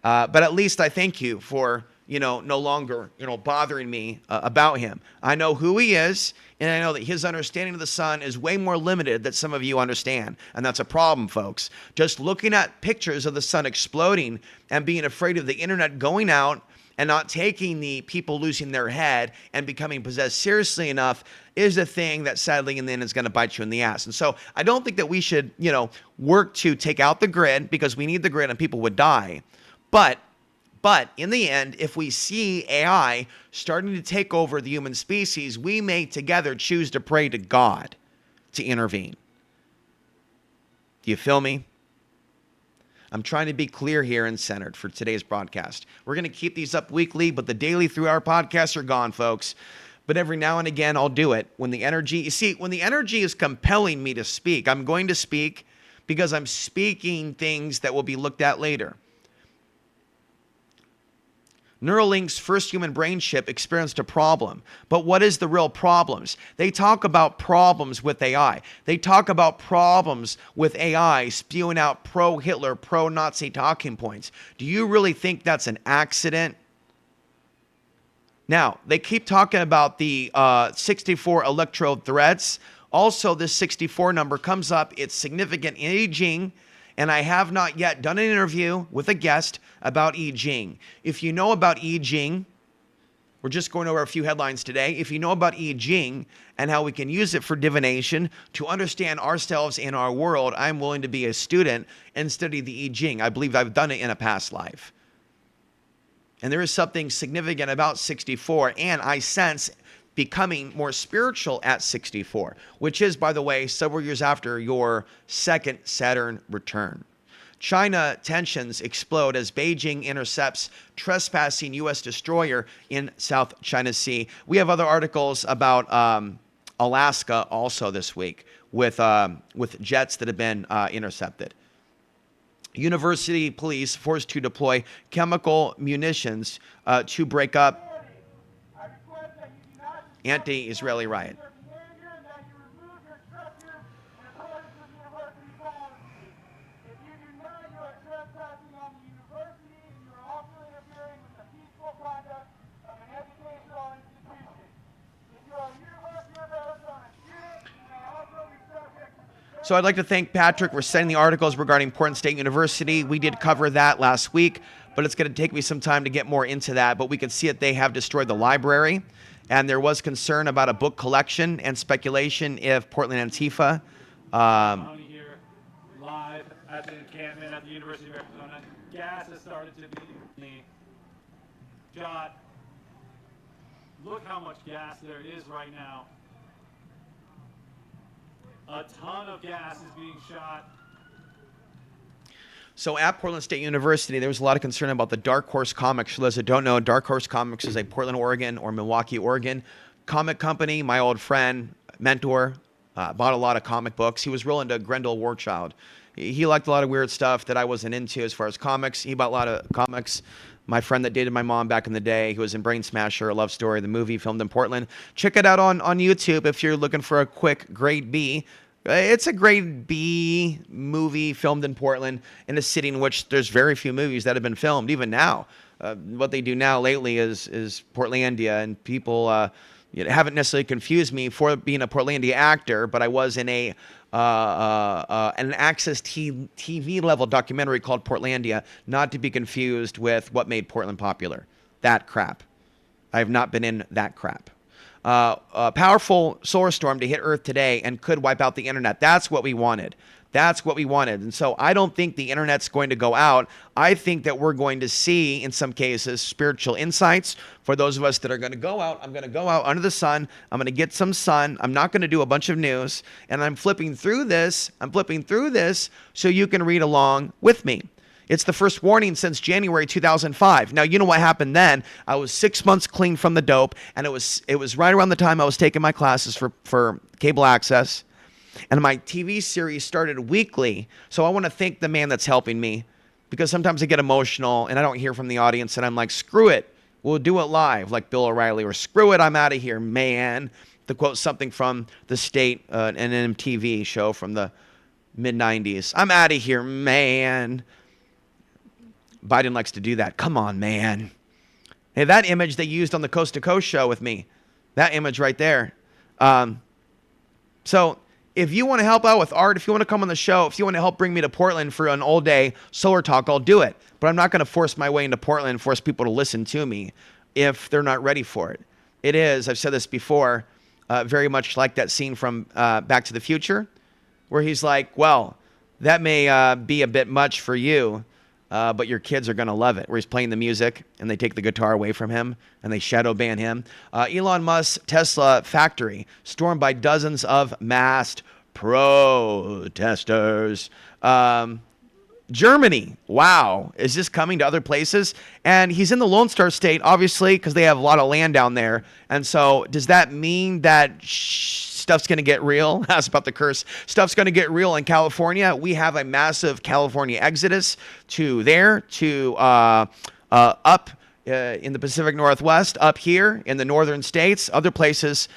But at least I thank you for, no longer, bothering me about him. I know who he is, and I know that his understanding of the sun is way more limited than some of you understand. And that's a problem, folks. Just looking at pictures of the sun exploding and being afraid of the internet going out and not taking the people losing their head and becoming possessed seriously enough is a thing that sadly in the end is going to bite you in the ass. And so I don't think that we should, work to take out the grid, because we need the grid and people would die. But in the end, if we see AI starting to take over the human species, we may together choose to pray to God to intervene. Do you feel me? I'm trying to be clear here and centered for today's broadcast. We're going to keep these up weekly, but the daily 3-hour podcasts are gone, folks. But every now and again, I'll do it. When the energy is compelling me to speak, I'm going to speak because I'm speaking things that will be looked at later. Neuralink's first human brain chip experienced a problem. But what is the real problems? They talk about problems with AI. They talk about problems with AI spewing out pro-Hitler, pro-Nazi talking points. Do you really think that's an accident? Now, they keep talking about the 64 electrode threads. Also, this 64 number comes up. It's significant in I Ching, and I have not yet done an interview with a guest about I Ching. If you know about I Ching, we're just going over a few headlines today. If you know about I Ching and how we can use it for divination to understand ourselves and our world, I'm willing to be a student and study the I Ching. I believe I've done it in a past life. And there is something significant about 64, and I sense becoming more spiritual at 64, which is, by the way, several years after your second Saturn return. China tensions explode as Beijing intercepts trespassing U.S. destroyer in South China Sea. We have other articles about Alaska also this week with jets that have been intercepted. University police forced to deploy chemical munitions to break up anti-Israeli riot. So I'd like to thank Patrick for sending the articles regarding Portland State University. We did cover that last week, but it's going to take me some time to get more into that. But we can see that they have destroyed the library, and there was concern about a book collection and speculation if Portland Antifa. Here, live at the encampment at the University of Arizona. Gas has started to be shot. Look how much gas there is right now. A ton of gas is being shot. So at Portland State University, there was a lot of concern about the Dark Horse Comics. For those that don't know, Dark Horse Comics is a Portland, Oregon or Milwaukee, Oregon comic company. My old friend, mentor, bought a lot of comic books. He was real into Grendel Warchild. He liked a lot of weird stuff that I wasn't into as far as comics. He bought a lot of comics. My friend that dated my mom back in the day, he was in Brain Smasher, A Love Story, the movie filmed in Portland. Check it out on YouTube if you're looking for a quick grade B. It's a grade B movie filmed in Portland, in a city in which there's very few movies that have been filmed, even now. What they do now lately is Portlandia, and people haven't necessarily confused me for being a Portlandia actor, but I was in an Access TV level documentary called Portlandia, not to be confused with what made Portland popular. That crap. I have not been in that crap. A powerful solar storm to hit Earth today and could wipe out the internet. That's what we wanted. That's what we wanted. And so I don't think the internet's going to go out. I think that we're going to see, in some cases, spiritual insights. For those of us that are going to go out, I'm going to go out under the sun. I'm going to get some sun. I'm not going to do a bunch of news. And I'm flipping through this. So you can read along with me. It's the first warning since January 2005. Now, you know what happened then. I was 6 months clean from the dope, and it was right around the time I was taking my classes for cable access. And my TV series started weekly. So I want to thank the man that's helping me, because sometimes I get emotional and I don't hear from the audience, and I'm like, screw it. We'll do it live, like Bill O'Reilly, or screw it, I'm out of here, man. To quote something from the State, an MTV show from the mid-90s. I'm out of here, man. Biden likes to do that. Come on, man. Hey, that image they used on the Coast to Coast show with me, that image right there. So if you want to help out with art, if you want to come on the show, if you want to help bring me to Portland for an all day solar talk, I'll do it. But I'm not going to force my way into Portland and force people to listen to me if they're not ready for it. It is, I've said this before, very much like that scene from Back to the Future, where he's like, well, that may be a bit much for you, but your kids are going to love it, where he's playing the music and they take the guitar away from him and they shadow ban him. Elon Musk's Tesla factory stormed by dozens of masked protesters. Germany, wow, is this coming to other places? And he's in the Lone Star State, obviously, because they have a lot of land down there. And so does that mean that stuff's going to get real? That's about the curse. Stuff's going to get real in California. We have a massive California exodus to there, to up in the Pacific Northwest, up here in the northern states, other places,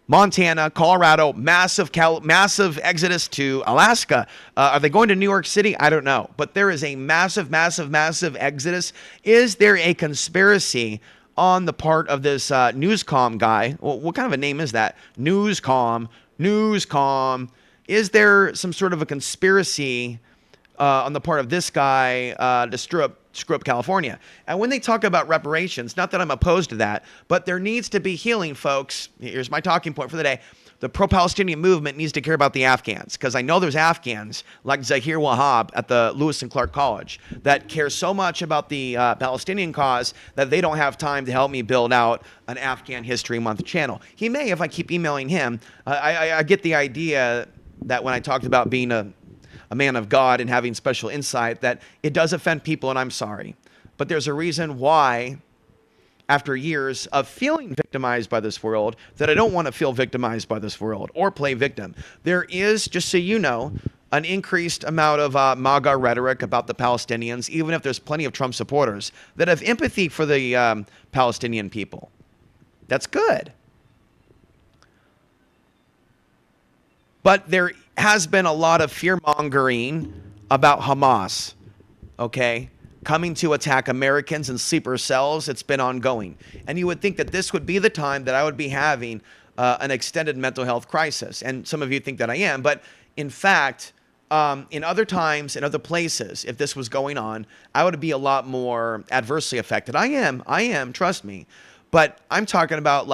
Montana, Colorado, massive exodus to Alaska. Are they going to New York City? I don't know. But there is a massive exodus. Is there a conspiracy on the part of this Newscom guy? Well, what kind of a name is that? Newscom. Is there some sort of a conspiracy on the part of this guy to screw up California? And when they talk about reparations, not that I'm opposed to that, but there needs to be healing, folks. Here's my talking point for the day. The pro-Palestinian movement needs to care about the Afghans, because I know there's Afghans like Zahir Wahab at the Lewis and Clark College that care so much about the Palestinian cause that they don't have time to help me build out an Afghan History Month channel. He may if I keep emailing him. I get the idea that when I talked about being a man of God and having special insight, that it does offend people, and I'm sorry. But there's a reason why, after years of feeling victimized by this world, that I don't want to feel victimized by this world or play victim. There is, just so you know, an increased amount of MAGA rhetoric about the Palestinians, even if there's plenty of Trump supporters that have empathy for the Palestinian people. That's good. But there has been a lot of fear-mongering about Hamas, okay, coming to attack Americans in sleeper cells. It's been ongoing. And you would think that this would be the time that I would be having an extended mental health crisis. And some of you think that I am. But in fact, in other times, in other places, if this was going on, I would be a lot more adversely affected. I am, trust me. But I'm talking about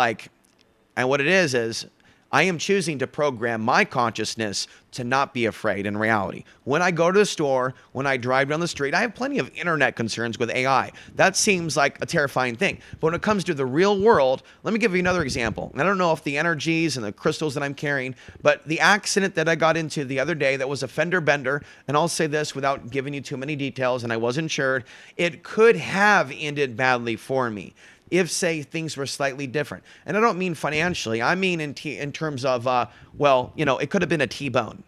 and what it is I am choosing to program my consciousness to not be afraid in reality. When I go to the store, when I drive down the street, I have plenty of internet concerns with AI. That seems like a terrifying thing. But when it comes to the real world, let me give you another example. I don't know if the energies and the crystals that I'm carrying, but the accident that I got into the other day that was a fender bender, and I'll say this without giving you too many details, and I was insured, it could have ended badly for me if, say, things were slightly different. And I don't mean financially. I mean in terms of, it could have been a T-bone.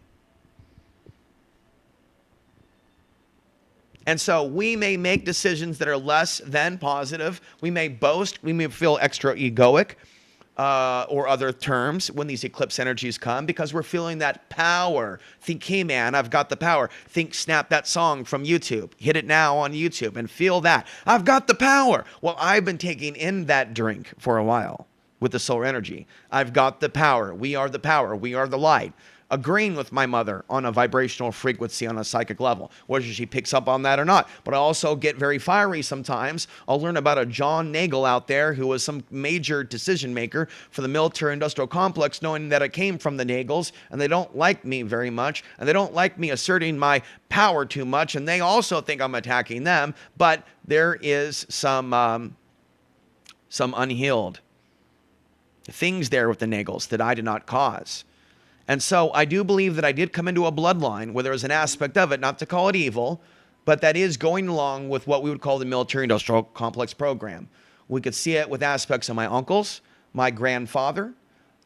And so we may make decisions that are less than positive. We may boast. We may feel extra egoic or other terms when these eclipse energies come, because we're feeling that power. Think, hey man, I've got the power. Think, snap that song from YouTube. Hit it now on YouTube and feel that. I've got the power. Well, I've been taking in that drink for a while with the solar energy. I've got the power. We are the power. We are the light. Agreeing with my mother on a vibrational frequency on a psychic level, whether she picks up on that or not. But I also get very fiery sometimes. I'll learn about a John Nagel out there who was some major decision maker for the military industrial complex, knowing that it came from the Nagels, and they don't like me very much, and they don't like me asserting my power too much, and they also think I'm attacking them. But there is some unhealed things there with the Nagels that I did not cause. And so I do believe that I did come into a bloodline where there was an aspect of it, not to call it evil, but that is going along with what we would call the military-industrial complex program. We could see it with aspects of my uncles, my grandfather,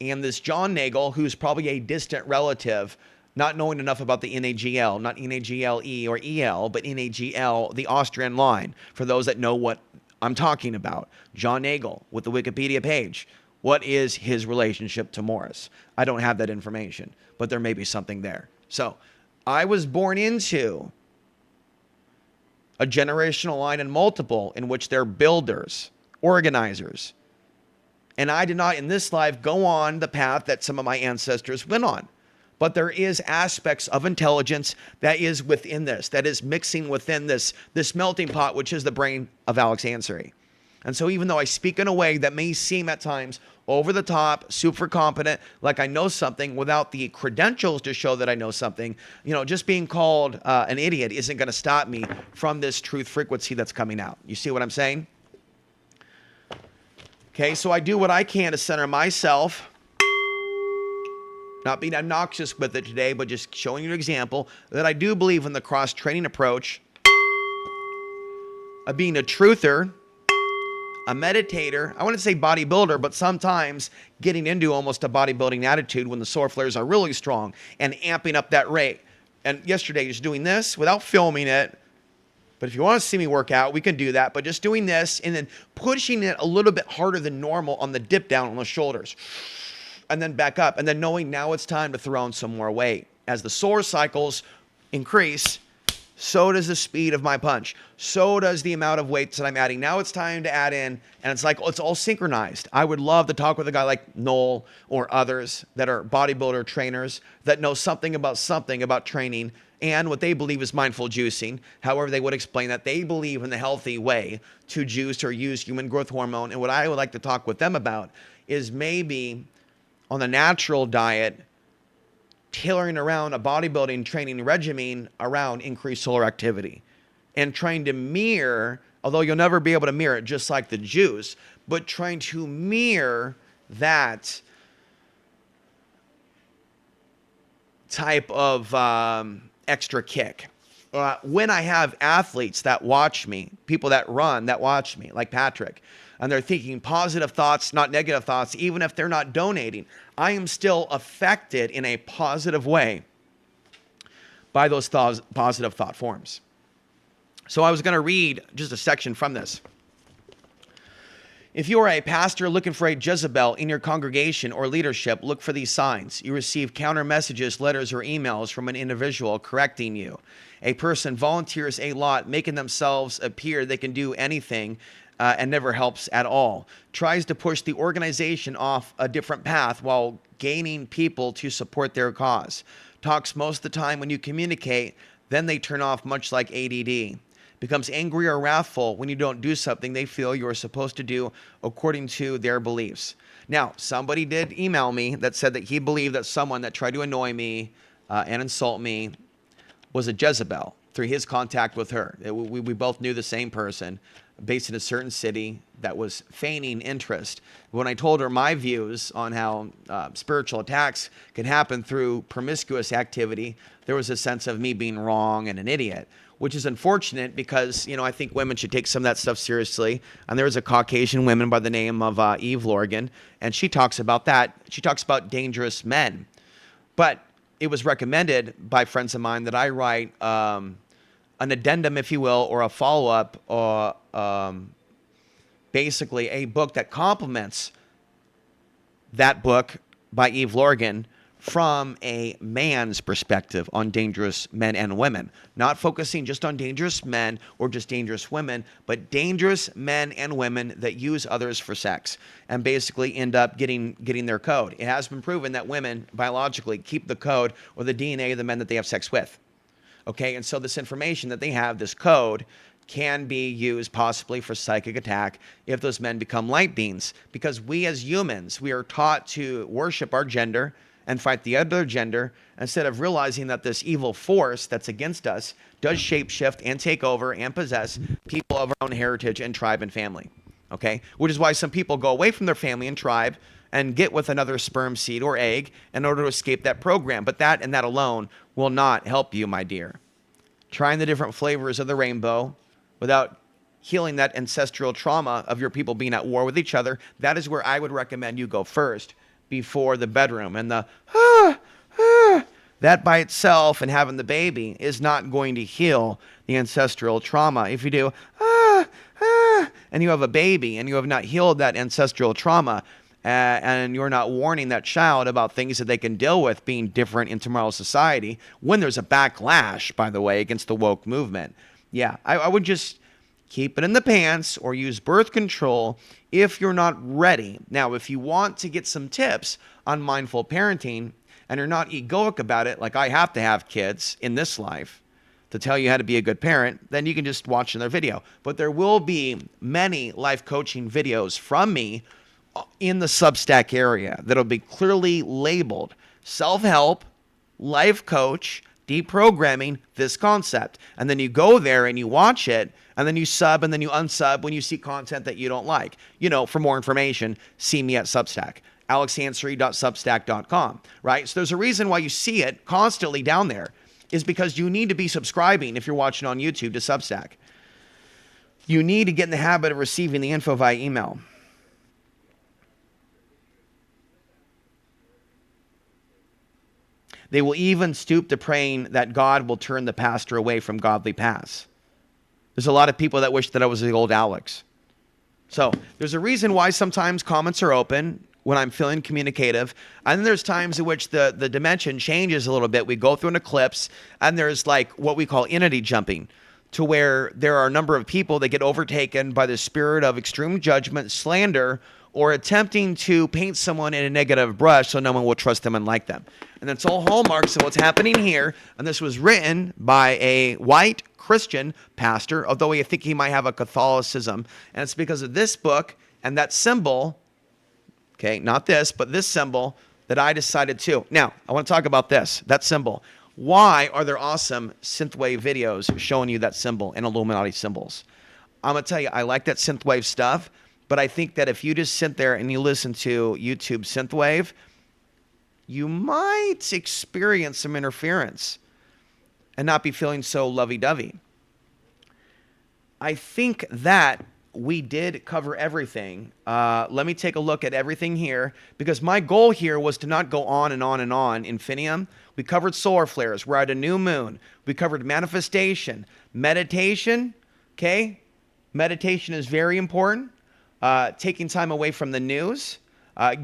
and this John Nagel, who's probably a distant relative, not knowing enough about the NAGL, not NAGLE or EL, but NAGL, the Austrian line, for those that know what I'm talking about. John Nagel with the Wikipedia page. What is his relationship to Morris? I don't have that information, but there may be something there. So I was born into a generational line and multiple in which they're builders, organizers. And I did not in this life go on the path that some of my ancestors went on. But there is aspects of intelligence that is within this, that is mixing within this melting pot, which is the brain of Alex Ansary. And so even though I speak in a way that may seem at times over the top, super competent, like I know something without the credentials to show that I know something, just being called an idiot isn't going to stop me from this truth frequency that's coming out. You see what I'm saying? Okay, so I do what I can to center myself, not being obnoxious with it today, but just showing you an example that I do believe in the cross-training approach of being a truther, a meditator, I wouldn't say bodybuilder, but sometimes getting into almost a bodybuilding attitude when the solar flares are really strong and amping up that rate. And yesterday, just doing this without filming it, But if you want to see me work out, we can do that. But just doing this and then pushing it a little bit harder than normal on the dip down on the shoulders. And then back up. And then knowing now it's time to throw in some more weight. As the solar cycles increase, so does the speed of my punch. So does the amount of weights that I'm adding. Now it's time to add in, and it's like, it's all synchronized. I would love to talk with a guy like Noel or others that are bodybuilder trainers that know something about training and what they believe is mindful juicing. However, they would explain that they believe in the healthy way to juice or use human growth hormone. And what I would like to talk with them about is maybe on the natural diet, tailoring around a bodybuilding training regimen around increased solar activity and trying to mirror, although you'll never be able to mirror it just like the juice, but trying to mirror that type of extra kick. When I have athletes that watch me, people that run that watch me, like Patrick, and they're thinking positive thoughts, not negative thoughts, even if they're not donating, I am still affected in a positive way by those positive thought forms. So I was going to read just a section from this. If you are a pastor looking for a Jezebel in your congregation or leadership, look for these signs. You receive counter messages, letters, or emails from an individual correcting you. A person volunteers a lot, making themselves appear they can do anything and never helps at all. Tries to push the organization off a different path while gaining people to support their cause. Talks most of the time when you communicate, then they turn off much like ADD. Becomes angry or wrathful when you don't do something they feel you're supposed to do according to their beliefs. Now, somebody did email me that said that he believed that someone that tried to annoy me and insult me was a Jezebel through his contact with her. We both knew the same person based in a certain city that was feigning interest. When I told her my views on how spiritual attacks can happen through promiscuous activity, there was a sense of me being wrong and an idiot, which is unfortunate because, I think women should take some of that stuff seriously. And there was a Caucasian woman by the name of Eve Lorgan, and she talks about that. She talks about dangerous men. But it was recommended by friends of mine that I write an addendum, if you will, or a follow-up, or basically a book that complements that book by Eve Lorgan from a man's perspective on dangerous men and women. Not focusing just on dangerous men or just dangerous women, but dangerous men and women that use others for sex and basically end up getting their code. It has been proven that women biologically keep the code or the DNA of the men that they have sex with. Okay, and so this information that they have, this code, can be used possibly for psychic attack if those men become light beings. Because we as humans, we are taught to worship our gender and fight the other gender instead of realizing that this evil force that's against us does shapeshift and take over and possess people of our own heritage and tribe and family. Okay, which is why some people go away from their family and tribe and get with another sperm, seed, or egg in order to escape that program. But that and that alone will not help you, my dear. Trying the different flavors of the rainbow without healing that ancestral trauma of your people being at war with each other, that is where I would recommend you go first before the bedroom. And the that by itself and having the baby is not going to heal the ancestral trauma. If you do and you have a baby and you have not healed that ancestral trauma, and you're not warning that child about things that they can deal with being different in tomorrow's society, when there's a backlash, by the way, against the woke movement. Yeah, I would just keep it in the pants or use birth control if you're not ready. Now, if you want to get some tips on mindful parenting and you're not egoic about it, like I have to have kids in this life to tell you how to be a good parent, then you can just watch another video. But there will be many life coaching videos from me in the Substack area that'll be clearly labeled self-help, life coach, deprogramming, this concept. And then you go there and you watch it, and then you sub and then you unsub when you see content that you don't like. For more information, see me at Substack, alexansary.substack.com, right? So there's a reason why you see it constantly down there, is because you need to be subscribing if you're watching on YouTube to Substack. You need to get in the habit of receiving the info via email. They will even stoop to praying that God will turn the pastor away from godly paths. There's a lot of people that wish that I was the old Alex. So there's a reason why sometimes comments are open when I'm feeling communicative. And then there's times in which the dimension changes a little bit. We go through an eclipse, and there's like what we call entity jumping, to where there are a number of people that get overtaken by the spirit of extreme judgment, slander, or attempting to paint someone in a negative brush so no one will trust them and like them. And that's all hallmarks of what's happening here. And this was written by a white Christian pastor, although I think he might have a Catholicism. And it's because of this book and that symbol, okay, not this, but this symbol, that I decided to. Now, I want to talk about this, that symbol. Why are there awesome synthwave videos showing you that symbol and Illuminati symbols? I'm going to tell you, I like that synthwave stuff, but I think that if you just sit there and you listen to YouTube synthwave, you might experience some interference and not be feeling so lovey-dovey. I think that we did cover everything. Let me take a look at everything here, because my goal here was to not go on and on and on infinitum. We covered solar flares. We're at a new moon. We covered manifestation, meditation. Okay, meditation is very important. Taking time away from the news.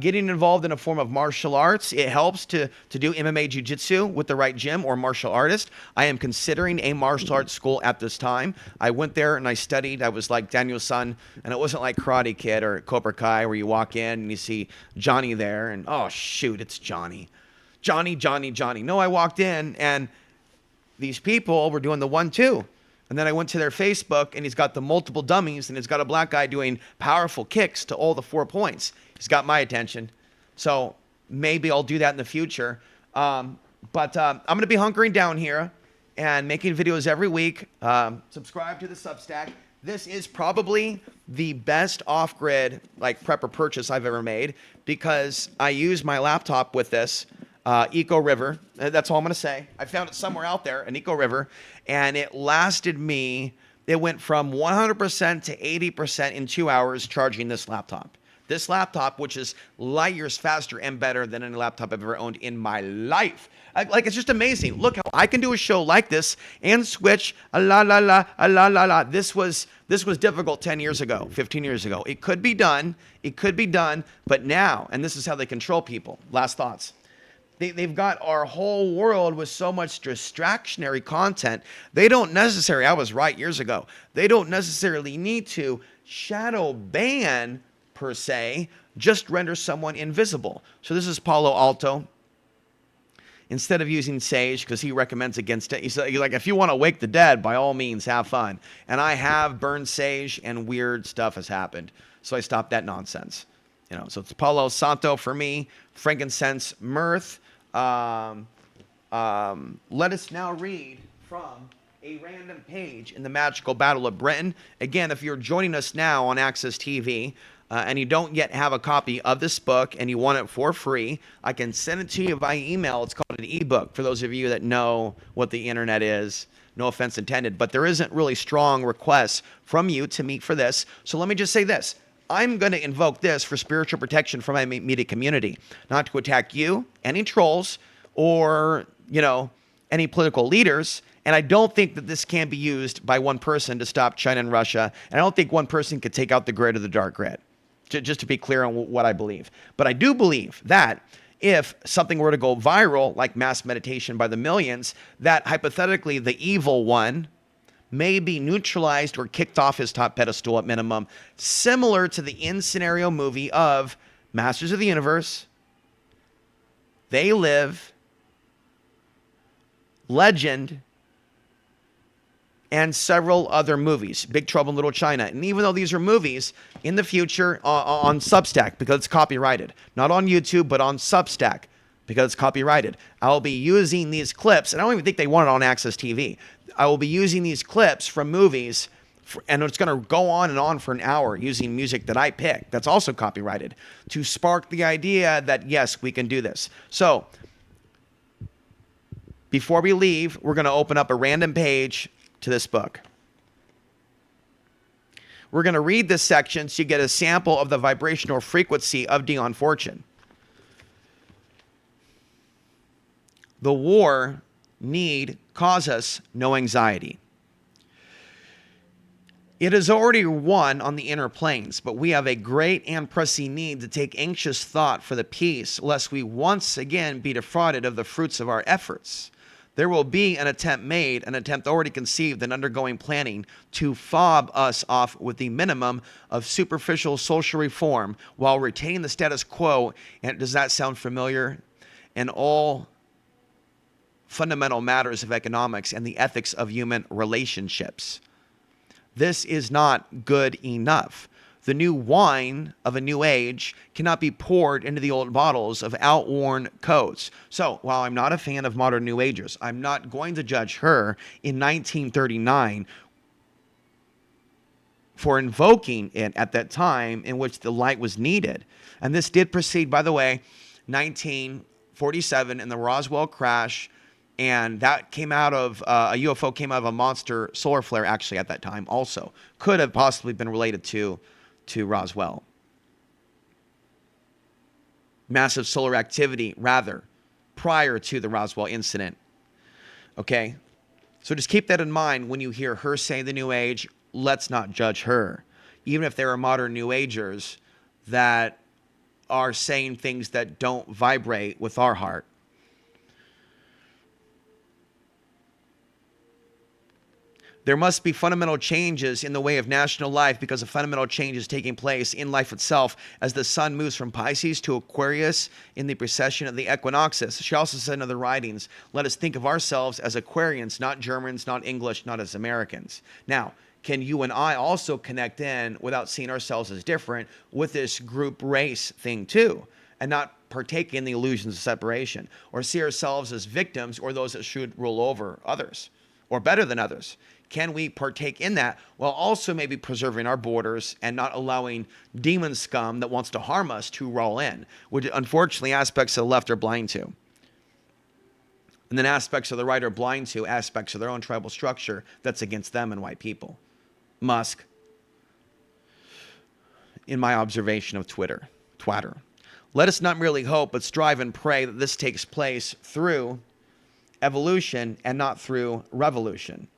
Getting involved in a form of martial arts. It helps to do MMA jiu-jitsu with the right gym or martial artist. I am considering a martial arts school at this time. I went there and I studied. I was like Daniel's son, and it wasn't like Karate Kid or Cobra Kai where you walk in and you see Johnny there and, oh shoot, it's Johnny. Johnny. No, I walked in and these people were doing the 1-2. And then I went to their Facebook, and he's got the multiple dummies, and he's got a black guy doing powerful kicks to all the 4 points. He's got my attention. So maybe I'll do that in the future. But I'm going to be hunkering down here and making videos every week. Subscribe to the Substack. This is probably the best off-grid like prepper purchase I've ever made, because I use my laptop with this. Eco River. That's all I'm going to say. I found it somewhere out there, an Eco River, and it lasted me. It went from 100% to 80% in 2 hours charging this laptop. This laptop, which is light years faster and better than any laptop I've ever owned in my life. Like, it's just amazing. Look how I can do a show like this and switch. This was difficult 10 years ago, 15 years ago. It could be done. But now, and this is how they control people. Last thoughts. They've got our whole world with so much distractionary content. They don't necessarily, I was right years ago, they don't necessarily need to shadow ban, per se, just render someone invisible. So this is Palo Alto. Instead of using sage, because he recommends against it, he's like, if you want to wake the dead, by all means, have fun. And I have burned sage, and weird stuff has happened. So I stopped that nonsense. So it's Palo Santo for me, frankincense, mirth. Let us now read from a random page in the Magical Battle of Britain. Again, if you're joining us now on Access TV and you don't yet have a copy of this book and you want it for free, I can send it to you via email. It's called an ebook, for those of you that know what the internet is. No offense intended, but there isn't really strong requests from you to meet for this. So let me just say this. I'm going to invoke this for spiritual protection from my media community, not to attack you, any trolls, or, any political leaders. And I don't think that this can be used by one person to stop China and Russia. And I don't think one person could take out the grid or the dark grid, just to be clear on what I believe. But I do believe that if something were to go viral, like mass meditation by the millions, that hypothetically the evil one may be neutralized or kicked off his top pedestal at minimum, similar to the in-scenario movie of Masters of the Universe, They Live, Legend, and several other movies, Big Trouble in Little China. And even though these are movies, in the future on Substack, because it's copyrighted, not on YouTube, but on Substack, because it's copyrighted, I'll be using these clips, and I don't even think they want it on Access TV. I will be using these clips from movies, and it's going to go on and on for an hour using music that I pick, that's also copyrighted, to spark the idea that, yes, we can do this. So, before we leave, we're going to open up a random page to this book. We're going to read this section so you get a sample of the vibrational frequency of Dion Fortune. The war need cause us no anxiety. It is already won on the inner planes, but we have a great and pressing need to take anxious thought for the peace, lest we once again be defrauded of the fruits of our efforts. There will be an attempt already conceived and undergoing planning to fob us off with the minimum of superficial social reform while retaining the status quo. And does that sound familiar? In all fundamental matters of economics and the ethics of human relationships. This is not good enough. The new wine of a new age cannot be poured into the old bottles of outworn coats. So, while I'm not a fan of modern New Agers, I'm not going to judge her in 1939 for invoking it at that time in which the light was needed. And this did precede, by the way, 1947 in the Roswell crash. And that came out of, a UFO came out of a monster solar flare actually at that time also. Could have possibly been related to Roswell. Massive solar activity, rather, prior to the Roswell incident. Okay? So just keep that in mind when you hear her say the New Age. Let's not judge her. Even if there are modern New Agers that are saying things that don't vibrate with our heart. There must be fundamental changes in the way of national life because of fundamental changes taking place in life itself as the sun moves from Pisces to Aquarius in the precession of the equinoxes. She also said in other writings, let us think of ourselves as Aquarians, not Germans, not English, not as Americans. Now, can you and I also connect in without seeing ourselves as different with this group race thing too, and not partake in the illusions of separation, or see ourselves as victims or those that should rule over others, or better than others? Can we partake in that while also maybe preserving our borders and not allowing demon scum that wants to harm us to roll in, which unfortunately aspects of the left are blind to. And then aspects of the right are blind to aspects of their own tribal structure that's against them and white people. Musk, in my observation of Twitter. Let us not merely hope, but strive and pray that this takes place through evolution and not through revolution.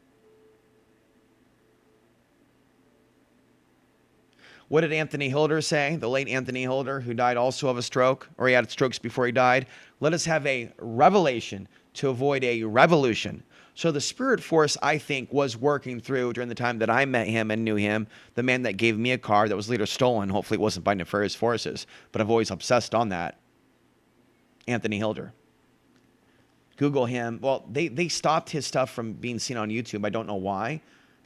What did Anthony Hilder say? The late Anthony Hilder, who died also of a stroke, or he had strokes before he died. Let us have a revelation to avoid a revolution. So the spirit force, I think, was working through during the time that I met him and knew him, the man that gave me a car that was later stolen. Hopefully it wasn't by nefarious forces, but I've always obsessed on that. Anthony Hilder. Google him. Well, they stopped his stuff from being seen on YouTube. I don't know why.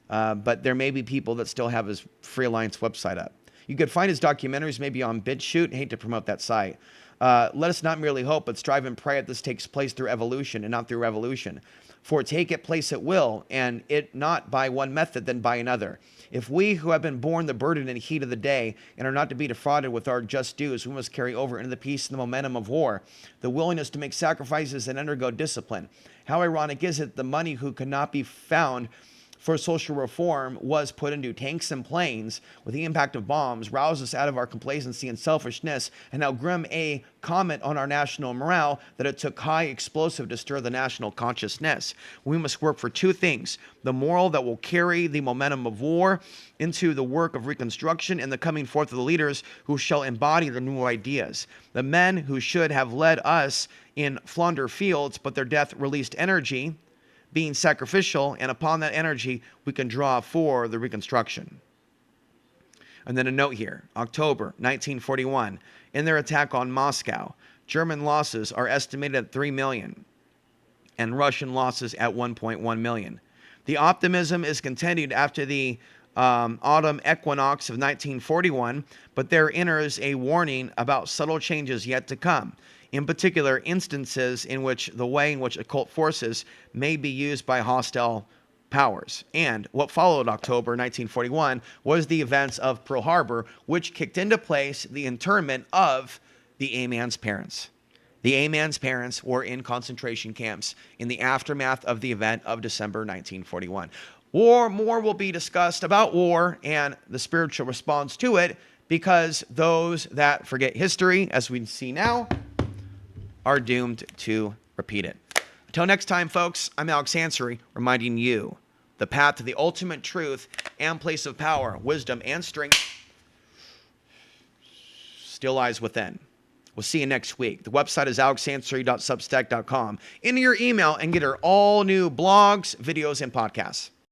But there may be people that still have his Free Alliance website up. You could find his documentaries maybe on BitChute. I hate to promote that site. Let us not merely hope, but strive and pray that this takes place through evolution and not through revolution. For take it place it will, and it not by one method, then by another. If we who have been born the burden and heat of the day and are not to be defrauded with our just dues, we must carry over into the peace and the momentum of war, the willingness to make sacrifices and undergo discipline. How ironic is it the money who could not be found for social reform was put into tanks and planes with the impact of bombs, roused us out of our complacency and selfishness, and how grim a comment on our national morale that it took high explosive to stir the national consciousness. We must work for two things: the moral that will carry the momentum of war into the work of reconstruction and the coming forth of the leaders who shall embody the new ideas. The men who should have led us in Flanders fields, but their death released energy, being sacrificial, and upon that energy we can draw for the reconstruction. And then a note here, October 1941, in their attack on Moscow, German losses are estimated at 3 million and Russian losses at 1.1 million. The optimism is continued after the autumn equinox of 1941, but there enters a warning about subtle changes yet to come. In particular, instances in which the way in which occult forces may be used by hostile powers. And what followed October 1941 was the events of Pearl Harbor, which kicked into place the internment of the A-Man's parents. The A-Man's parents were in concentration camps in the aftermath of the event of December 1941. More will be discussed about war and the spiritual response to it, because those that forget history, as we see now, are doomed to repeat it. Until next time, folks, I'm Alex Ansary, reminding you, The path to the ultimate truth and place of power, wisdom, and strength still lies within. We'll see you next week. The website is alexansary.substack.com. Enter your email and get our all new blogs, videos, and podcasts.